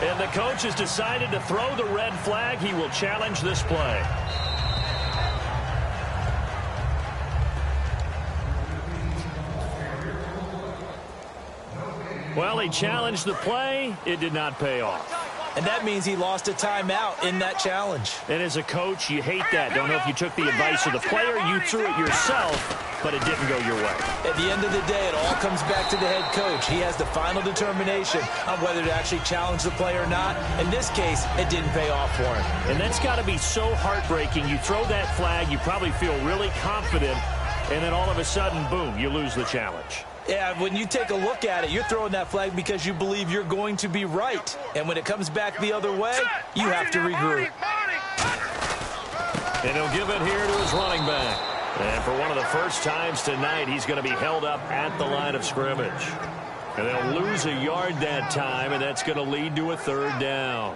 [SPEAKER 3] And the coach has decided to throw the red flag. He will challenge this play. Well, he challenged the play. It did not pay off.
[SPEAKER 4] And that means he lost a timeout in that challenge.
[SPEAKER 3] And as a coach, you hate that. Don't know if you took the advice of the player, you threw it yourself, but it didn't go your way.
[SPEAKER 4] At the end of the day, it all comes back to the head coach. He has the final determination on whether to actually challenge the play or not. In this case, it didn't pay off for him.
[SPEAKER 3] And that's got to be so heartbreaking. You throw that flag, you probably feel really confident, and then all of a sudden, boom, you lose the challenge.
[SPEAKER 4] Yeah, when you take a look at it, you're throwing that flag because you believe you're going to be right. And when it comes back the other way, you have to regroup.
[SPEAKER 3] And he'll give it here to his running back. And for one of the first times tonight, he's going to be held up at the line of scrimmage. And they'll lose a yard that time, and that's going to lead to a third down.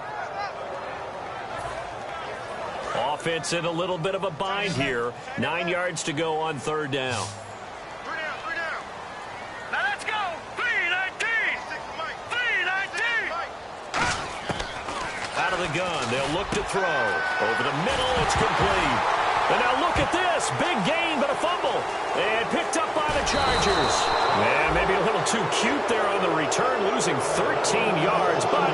[SPEAKER 3] Offense in a little bit of a bind here. 9 yards to go on third down.
[SPEAKER 5] Now let's go! 319! 319!
[SPEAKER 3] Out of the gun, they'll look to throw. Over the middle, it's complete. And now look at this. Big gain, but a fumble. And picked up by the Chargers. Man, maybe a little too cute there on the return, losing 13 yards, but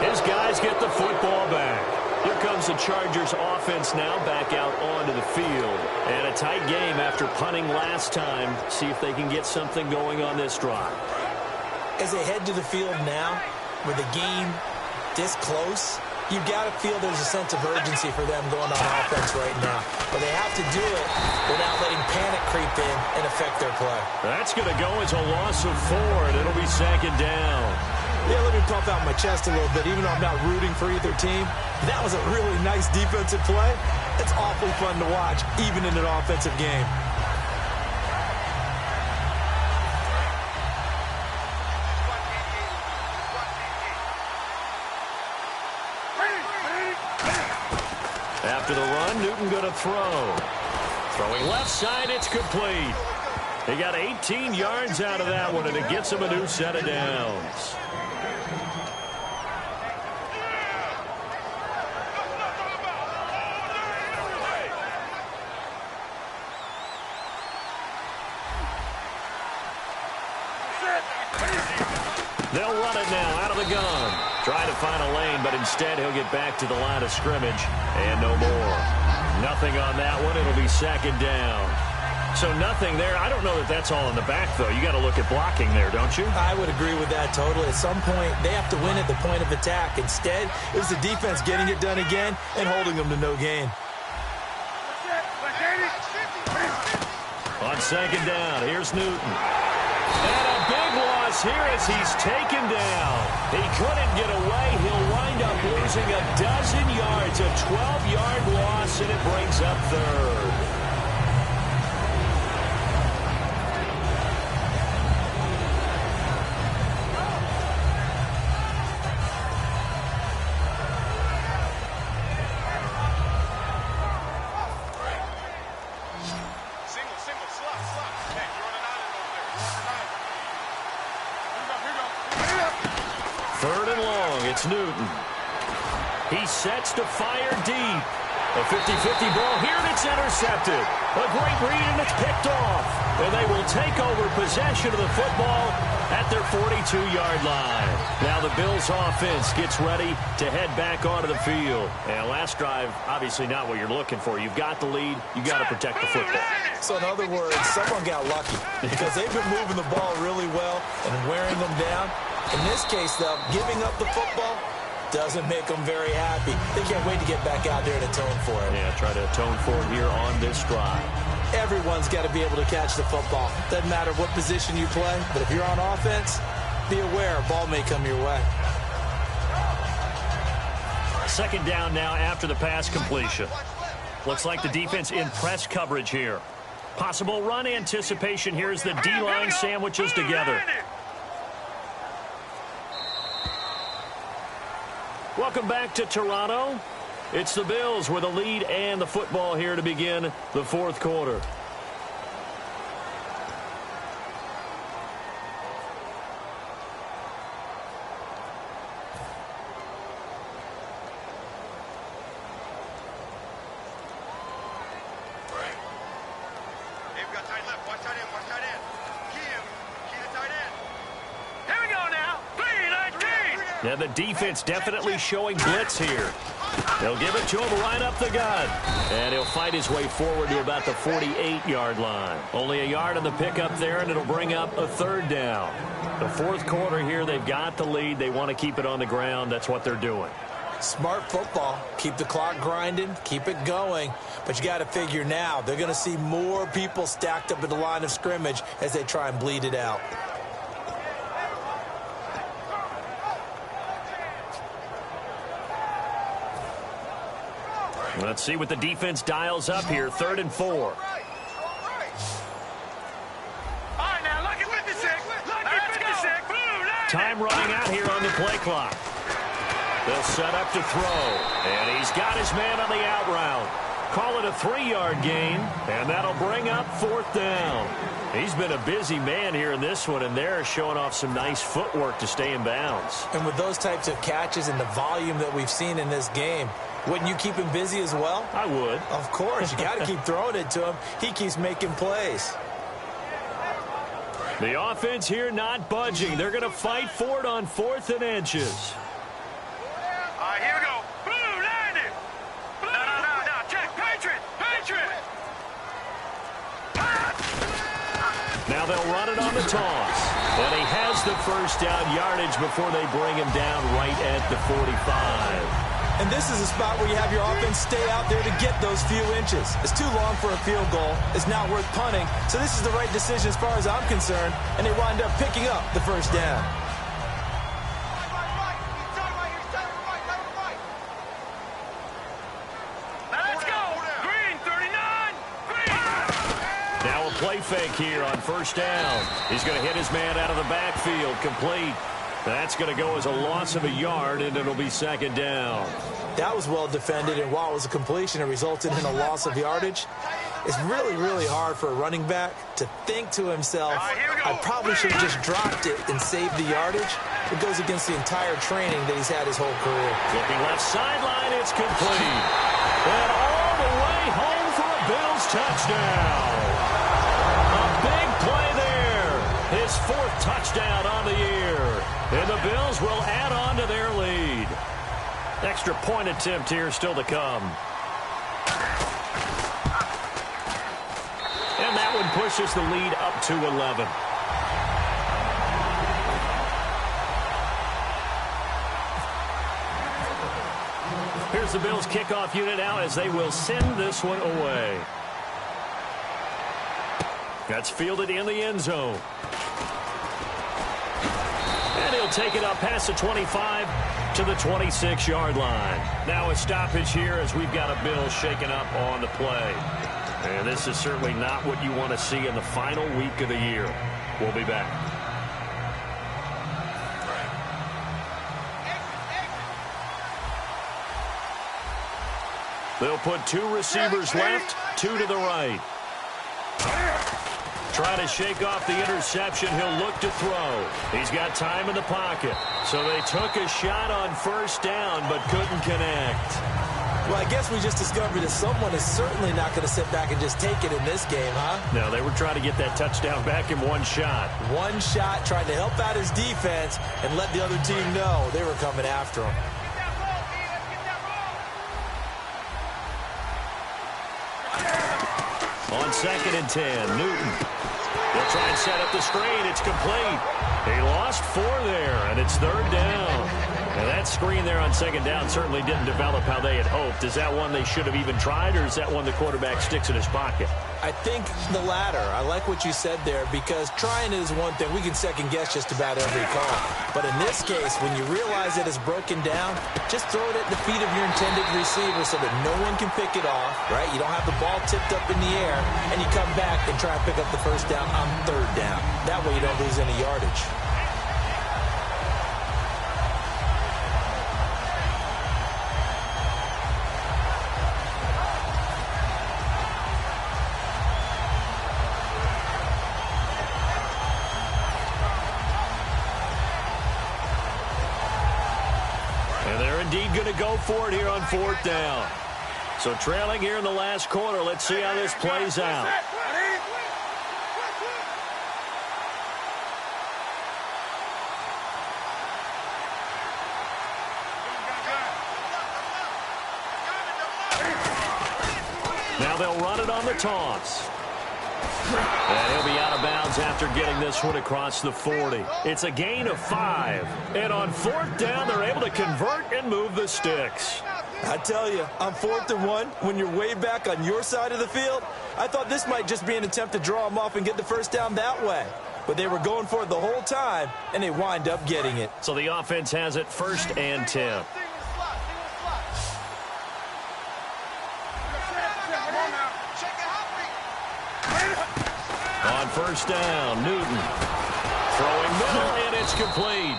[SPEAKER 3] his guys get the football back. Here comes the Chargers offense now back out onto the field. And a tight game after punting last time. See if they can get something going on this drive.
[SPEAKER 4] As they head to the field now, with the game this close, you've got to feel there's a sense of urgency for them going on offense right now. But they have to do it without letting panic creep in and affect their play.
[SPEAKER 3] That's going to go as a loss of 4, and it'll be 2nd down.
[SPEAKER 4] Yeah, let me pump out my chest a little bit. Even though I'm not rooting for either team, that was a really nice defensive play. It's awfully fun to watch, even in an offensive game.
[SPEAKER 3] After the run, Newton going to throw. Throwing left side, it's complete. He got 18 yards out of that one, and it gets him a new set of downs. They'll run it now out of the gun. Try to find a lane, but instead he'll get back to the line of scrimmage. And no more. Nothing on that one. It'll be 2nd down. So nothing there. I don't know that that's all in the back, though. You got to look at blocking there, don't you?
[SPEAKER 4] I would agree with that totally. At some point, they have to win at the point of attack. Instead, it was the defense getting it done again and holding them to no gain.
[SPEAKER 3] On 2nd down, here's Newton. And a big loss here as he's taken down. He couldn't get away. He'll wind up losing a dozen yards, a 12-yard loss, and it brings up 3rd. It's Newton. He sets to fire deep. A 50-50 ball here, and it's intercepted. A great read, and it's picked off. And they will take over possession of the football at their 42-yard line. Now the Bills' offense gets ready to head back onto the field. And last drive, obviously not what you're looking for. You've got the lead. You've got to protect the football.
[SPEAKER 4] So in other words, someone got lucky because they've been moving the ball really well and wearing them down. In this case, though, giving up the football doesn't make them very happy. They can't wait to get back out there and atone for it.
[SPEAKER 3] Yeah, try to atone for it here on this drive.
[SPEAKER 4] Everyone's got to be able to catch the football. Doesn't matter what position you play, but if you're on offense, be aware a ball may come your way.
[SPEAKER 3] 2nd down now after the pass completion. Looks like the defense in press coverage here. Possible run anticipation here as the D-line sandwiches together. Welcome back to Toronto. It's the Bills with a lead and the football here to begin the 4th quarter. Now the defense definitely showing blitz here. They'll give it to him right up the gut. And he'll fight his way forward to about the 48-yard line. Only a yard on the pickup there, and it'll bring up a 3rd down. The 4th quarter here, they've got the lead. They want to keep it on the ground. That's what they're doing.
[SPEAKER 4] Smart football. Keep the clock grinding. Keep it going. But you got to figure now, they're going to see more people stacked up at the line of scrimmage as they try and bleed it out.
[SPEAKER 3] Let's see what the defense dials up here. 3rd and 4.
[SPEAKER 5] All right, now, lucky 56. Lucky 56.
[SPEAKER 3] Time running out here on the play clock. They'll set up to throw. And he's got his man on the out route. Call it a 3-yard gain. And that'll bring up 4th down. He's been a busy man here in this one, and they're showing off some nice footwork to stay in bounds.
[SPEAKER 4] And with those types of catches and the volume that we've seen in this game, Wouldn't you keep him busy as well?
[SPEAKER 3] I would.
[SPEAKER 4] Of course. You got to keep throwing it to him. He keeps making plays.
[SPEAKER 3] The offense here not budging. They're going to fight for it on 4th and inches.
[SPEAKER 5] All right, here we go. Blue, land it. Blue. No. Check. Patriot.
[SPEAKER 3] Now they'll run it on the toss. And he has the first down yardage before they bring him down right at the 45.
[SPEAKER 4] And this is a spot where you have your offense stay out there to get those few inches. It's too long for a field goal. It's not worth punting. So this is the right decision as far as I'm concerned. And they wind up picking up the first down.
[SPEAKER 5] Let's go. Green, 39. Green.
[SPEAKER 3] Now a play fake here on first down. He's going to hit his man out of the backfield. Complete. That's going to go as a loss of a yard, and it'll be second down.
[SPEAKER 4] That was well defended, and while it was a completion, it resulted in a loss of yardage. It's really, really hard for a running back to think to himself, I probably should have just dropped it and saved the yardage. It goes against the entire training that he's had his whole career.
[SPEAKER 3] Looking left sideline, it's complete. And all the way home for a Bills touchdown. A big play there. His 4th touchdown on the year. And the Bills will add on to their lead. Extra point attempt here still to come. And that one pushes the lead up to 11. Here's the Bills kickoff unit now as they will send this one away. That's fielded in the end zone. And he'll take it up past the 25 to the 26-yard line. Now a stoppage here as we've got a Bill shaken up on the play. And this is certainly not what you want to see in the final week of the year. We'll be back. They'll put 2 receivers left, 2 to the right. Trying to shake off the interception. He'll look to throw. He's got time in the pocket. So they took a shot on first down, but couldn't connect.
[SPEAKER 4] Well, I guess we just discovered that someone is certainly not going to sit back and just take it in this game, huh?
[SPEAKER 3] No, they were trying to get that touchdown back in one shot.
[SPEAKER 4] One shot, trying to help out his defense and let the other team know they were coming after him.
[SPEAKER 3] On 2nd and 10, Newton. They'll try and set up the screen. It's complete. He lost 4 there, and it's 3rd down. And that screen there on 2nd down certainly didn't develop how they had hoped. Is that one they should have even tried, or is that one the quarterback sticks in his pocket?
[SPEAKER 4] I think the latter. I like what you said there, because trying is one thing. We can second-guess just about every call. But in this case, when you realize that it's broken down, just throw it at the feet of your intended receiver so that no one can pick it off, right? You don't have the ball tipped up in the air, and you come back and try and pick up the first down on 3rd down. That way you don't lose any yardage.
[SPEAKER 3] Going to go for it here on 4th down. So trailing here in the last quarter. Let's see how this plays out. Now they'll run it on the toss. And he'll be out of bounds after getting this one across the 40. It's a gain of 5. And on 4th down, they're able to convert and move the sticks.
[SPEAKER 4] I tell you, on 4th and 1, when you're way back on your side of the field, I thought this might just be an attempt to draw them off and get the first down that way. But they were going for it the whole time, and they wind up getting it.
[SPEAKER 3] So the offense has it 1st and 10. On 1st down, Newton throwing middle, and it's complete.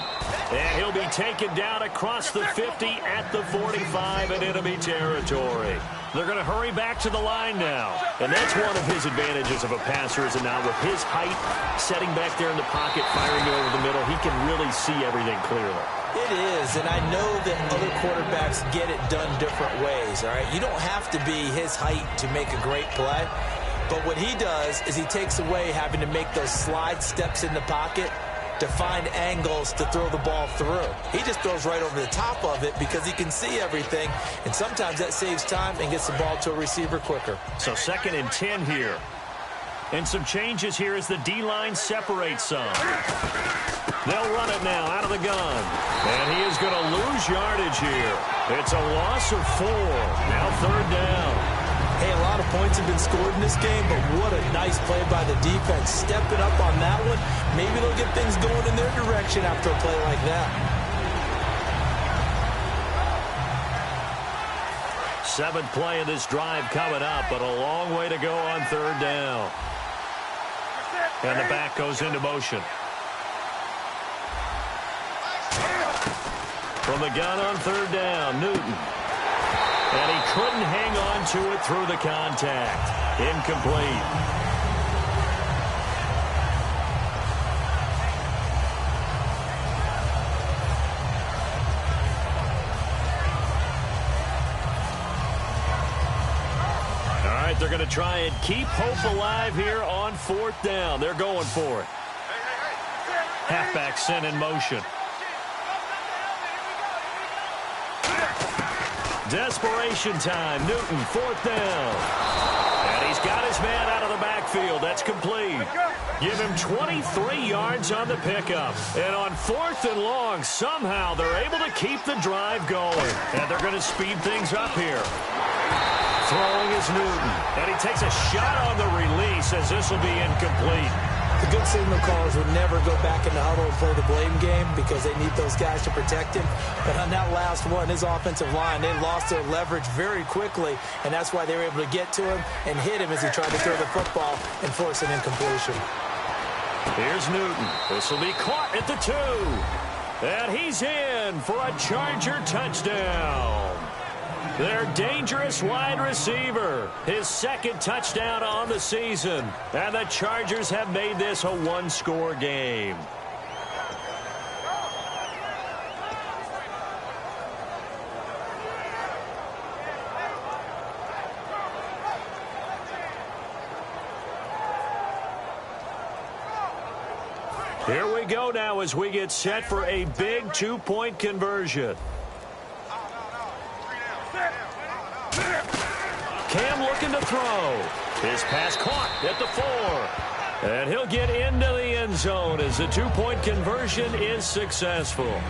[SPEAKER 3] And he'll be taken down across the 50 at the 45 in enemy territory. They're going to hurry back to the line now. And that's one of his advantages of a passer, is now with his height, setting back there in the pocket, firing it over the middle, he can really see everything clearly.
[SPEAKER 4] It is, and I know that other quarterbacks get it done different ways, all right? You don't have to be his height to make a great play, but what he does is he takes away having to make those slide steps in the pocket to find angles to throw the ball through. He just throws right over the top of it because he can see everything, and sometimes that saves time and gets the ball to a receiver quicker.
[SPEAKER 3] So 2nd and 10 here. And some changes here as the D-line separates some. They'll run it now out of the gun. And he is going to lose yardage here. It's a loss of 4. Now 3rd down.
[SPEAKER 4] Hey, a lot of points have been scored in this game, but what a nice play by the defense. Stepping up on that one, maybe they'll get things going in their direction after a play like that.
[SPEAKER 3] 7th play of this drive coming up, but a long way to go on 3rd down. And the back goes into motion. From the gun on 3rd down, Newton. And he couldn't hang on to it through the contact. Incomplete. All right, they're going to try and keep hope alive here on 4th down. They're going for it. Halfback sent in motion. Desperation time. Newton, 4th down. And he's got his man out of the backfield. That's complete. Give him 23 yards on the pickup. And on 4th and long, somehow they're able to keep the drive going. And they're going to speed things up here. Throwing is Newton. And he takes a shot on the release as this will be incomplete.
[SPEAKER 4] The good signal callers would never go back in the huddle and play the blame game because they need those guys to protect him. But on that last one, his offensive line, they lost their leverage very quickly, and that's why they were able to get to him and hit him as he tried to throw the football and force an incompletion.
[SPEAKER 3] Here's Newton. This will be caught at the 2. And he's in for a Charger touchdown. Their dangerous wide receiver, his 2nd touchdown on the season. And the Chargers have made this a 1-score game. Here we go now as we get set for a big 2-point conversion. Cam looking to throw. His pass caught at the 4. And he'll get into the end zone as the 2-point conversion is successful.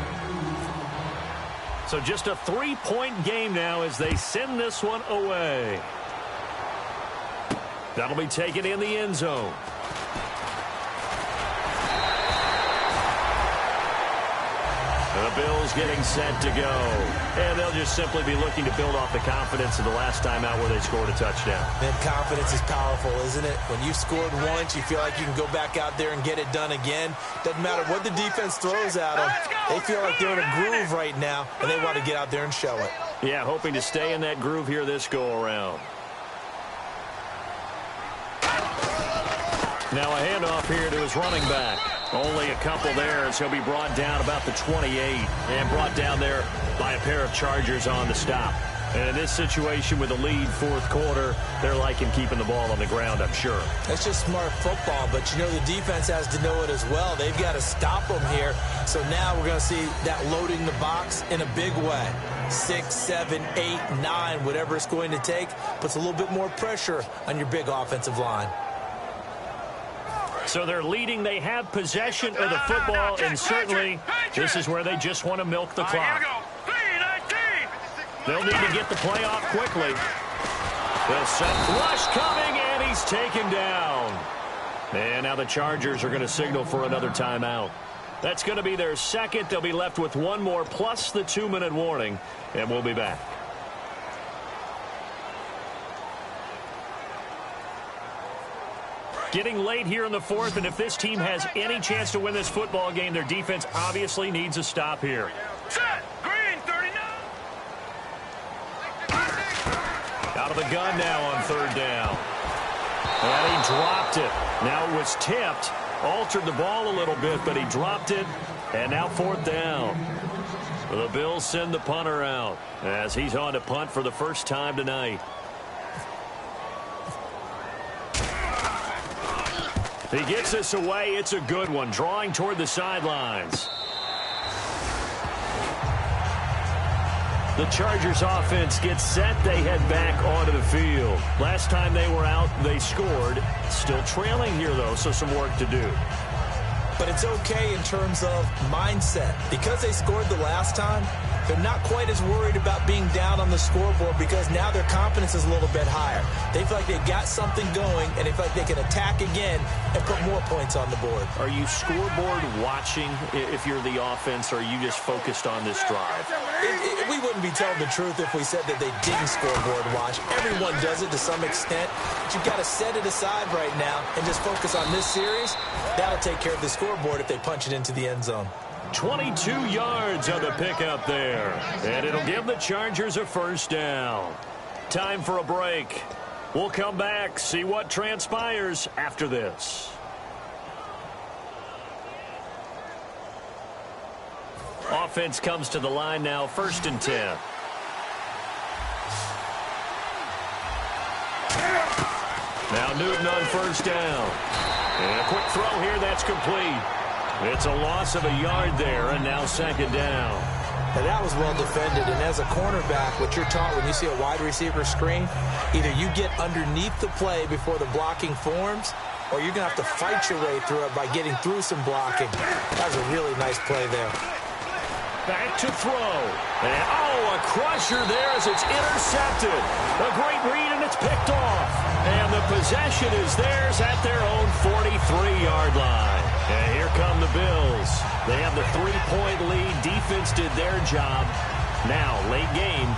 [SPEAKER 3] So just a 3-point game now as they send this one away. That'll be taken in the end zone. The Bills getting set to go. And they'll just simply be looking to build off the confidence of the last time out where they scored a touchdown.
[SPEAKER 4] Man, confidence is powerful, isn't it? When you've scored once, you feel like you can go back out there and get it done again. Doesn't matter what the defense throws at them. They feel like they're in a groove right now, and they want to get out there and show it.
[SPEAKER 3] Yeah, hoping to stay in that groove here this go-around. Now a handoff here to his running back. Only a couple there as he'll be brought down about the 28 and brought down there by a pair of Chargers on the stop. And in this situation with a lead 4th quarter, they're liking keeping the ball on the ground, I'm sure.
[SPEAKER 4] That's just smart football, but you know the defense has to know it as well. They've got to stop them here. So now we're going to see that loading the box in a big way. 6, 7, 8, 9, whatever it's going to take, puts a little bit more pressure on your big offensive line.
[SPEAKER 3] So they're leading. They have possession of the football, and certainly this is where they just want to milk the clock. They'll need to get the play off quickly. They'll set rush coming, and he's taken down. And now the Chargers are going to signal for another timeout. That's going to be their 2nd. They'll be left with 1 more plus the 2-minute warning, and we'll be back. Getting late here in the fourth, and if this team has any chance to win this football game, their defense obviously needs a stop here.
[SPEAKER 5] Set. Green, 39.
[SPEAKER 3] Out of the gun now on third down. And he dropped it. Now it was tipped. Altered the ball a little bit, but he dropped it. And now fourth down. The Bills send the punter out as he's on to punt for the first time tonight. He gets this away. It's a good one. Drawing toward the sidelines. The Chargers offense gets set. They head back onto the field. Last time they were out, they scored. Still trailing here, though, so some work to do.
[SPEAKER 4] But it's okay in terms of mindset. Because they scored the last time, they're not quite as worried about being down on the scoreboard because now their confidence is a little bit higher. They feel like they got something going, and they feel like they can attack again and put more points on the board.
[SPEAKER 3] Are you scoreboard watching if you're the offense, or are you just focused on this drive?
[SPEAKER 4] We wouldn't be telling the truth if we said that they didn't scoreboard watch. Everyone does it to some extent. But you've got to set it aside right now and just focus on this series. That'll take care of the scoreboard if they punch it into the end zone.
[SPEAKER 3] 22 yards on the pickup there. And it'll give the Chargers a first down. Time for a break. We'll come back, see what transpires after this. Offense comes to the line now, 1st and 10. Now Newton on first down. And a quick throw here, that's complete. It's a loss of a yard there, and now 2nd down.
[SPEAKER 4] Now that was well defended, and as a cornerback, what you're taught when you see a wide receiver screen, either you get underneath the play before the blocking forms, or you're going to have to fight your way through it by getting through some blocking. That was a really nice play there.
[SPEAKER 3] Back to throw. And, a crusher there as it's intercepted. A great read, and it's picked off. And the possession is theirs at their own 43-yard line. And here come the Bills. They have the 3-point lead. Defense did their job. Now, late game.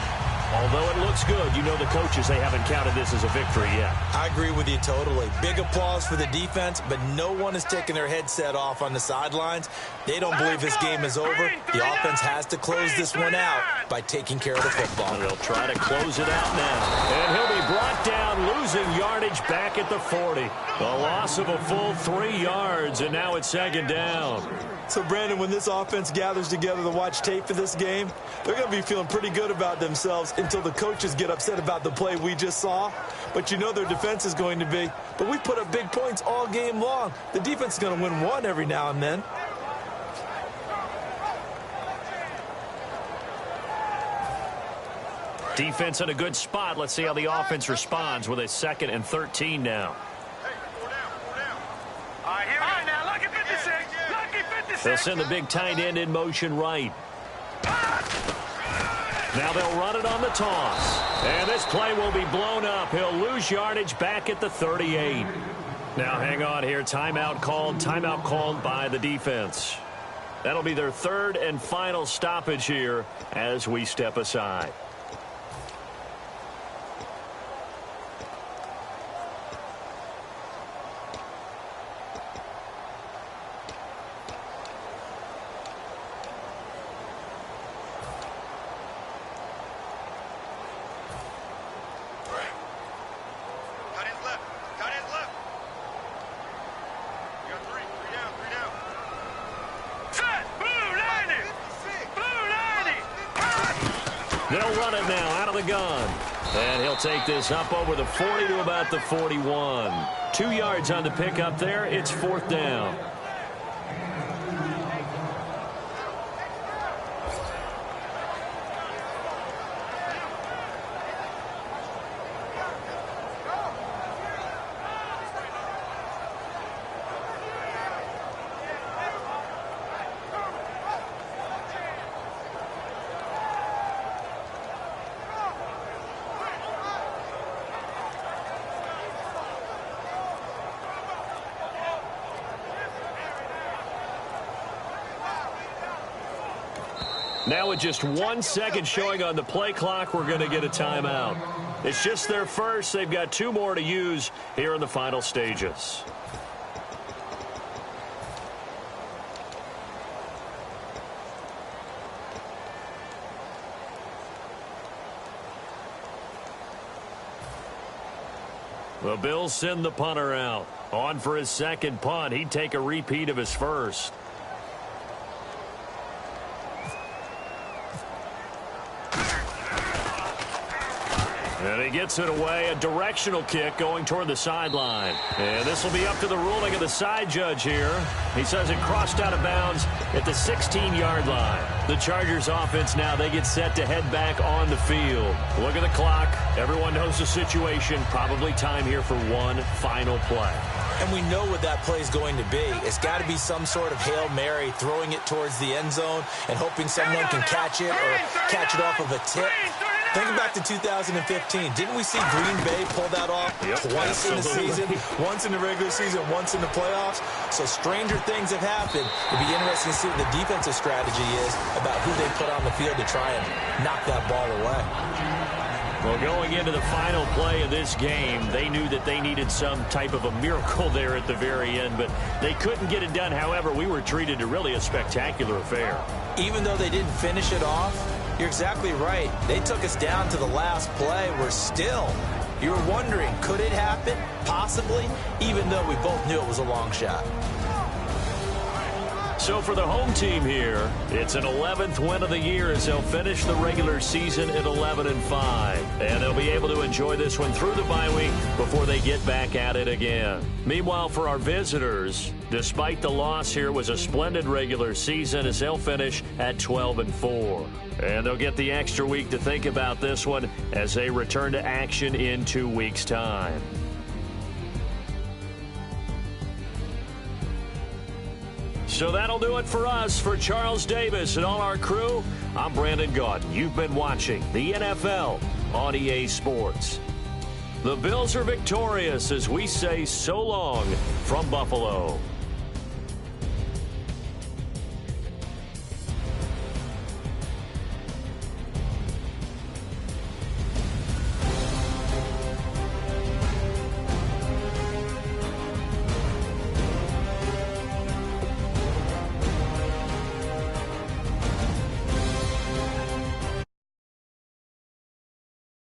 [SPEAKER 3] Although it looks good, you know the coaches, they haven't counted this as a victory yet.
[SPEAKER 4] I agree with you totally. Big applause for the defense, but no one is taking their headset off on the sidelines. They don't believe this game is over. The offense has to close this one out by taking care of the football.
[SPEAKER 3] And they'll try to close it out now. And he'll be brought down, losing yardage back at the 40. A loss of a full 3 yards, and now it's 2nd down.
[SPEAKER 4] So, Brandon, when this offense gathers together to watch tape for this game, they're going to be feeling pretty good about themselves until the coaches get upset about the play we just saw. But you know their defense is going to be. But we put up big points all game long. The defense is going to win one every now and then.
[SPEAKER 3] Defense in a good spot. Let's see how the offense responds with a 2nd and 13 now.
[SPEAKER 5] All right, here we go. Now, lucky 56. Lucky 56.
[SPEAKER 3] They'll send the big tight end in motion right. Now they'll run it on the toss. And this play will be blown up. He'll lose yardage back at the 38. Now hang on here. Timeout called by the defense. That'll be their 3rd and final stoppage here as we step aside. They'll run it now out of the gun. And he'll take this up over the 40 to about the 41. 2 yards on the pickup there. It's 4th down. Now with just 1 second showing on the play clock, we're going to get a timeout. It's just their first. They've got 2 more to use here in the final stages. The Bills send the punter out. On for his second punt. He'd take a repeat of his first. And he gets it away, a directional kick going toward the sideline. And this will be up to the ruling of the side judge here. He says it crossed out of bounds at the 16-yard line. The Chargers offense now, they get set to head back on the field. Look at the clock. Everyone knows the situation. Probably time here for one final play.
[SPEAKER 4] And we know what that play is going to be. It's got to be some sort of Hail Mary, throwing it towards the end zone and hoping someone can catch it or catch it off of a tip. Think back to 2015. Didn't we see Green Bay pull that off twice in the season? Once in the regular season, once in the playoffs. So stranger things have happened. It'd be interesting to see what the defensive strategy is about who they put on the field to try and knock that ball away.
[SPEAKER 3] Well, going into the final play of this game, they knew that they needed some type of a miracle there at the very end, but they couldn't get it done. However, we were treated to really a spectacular affair.
[SPEAKER 4] Even though they didn't finish it off, you're exactly right. They took us down to the last play. We're still, you were wondering, could it happen? Possibly, even though we both knew it was a long shot.
[SPEAKER 3] So for the home team here, it's an 11th win of the year as they'll finish the regular season at 11-5. And they'll be able to enjoy this one through the bye week before they get back at it again. Meanwhile, for our visitors, despite the loss here, was a splendid regular season as they'll finish at 12-4. And they'll get the extra week to think about this one as they return to action in 2 weeks' time. So that'll do it for us. For Charles Davis and all our crew, I'm Brandon Gaudin. You've been watching the NFL on EA Sports. The Bills are victorious as we say so long from Buffalo.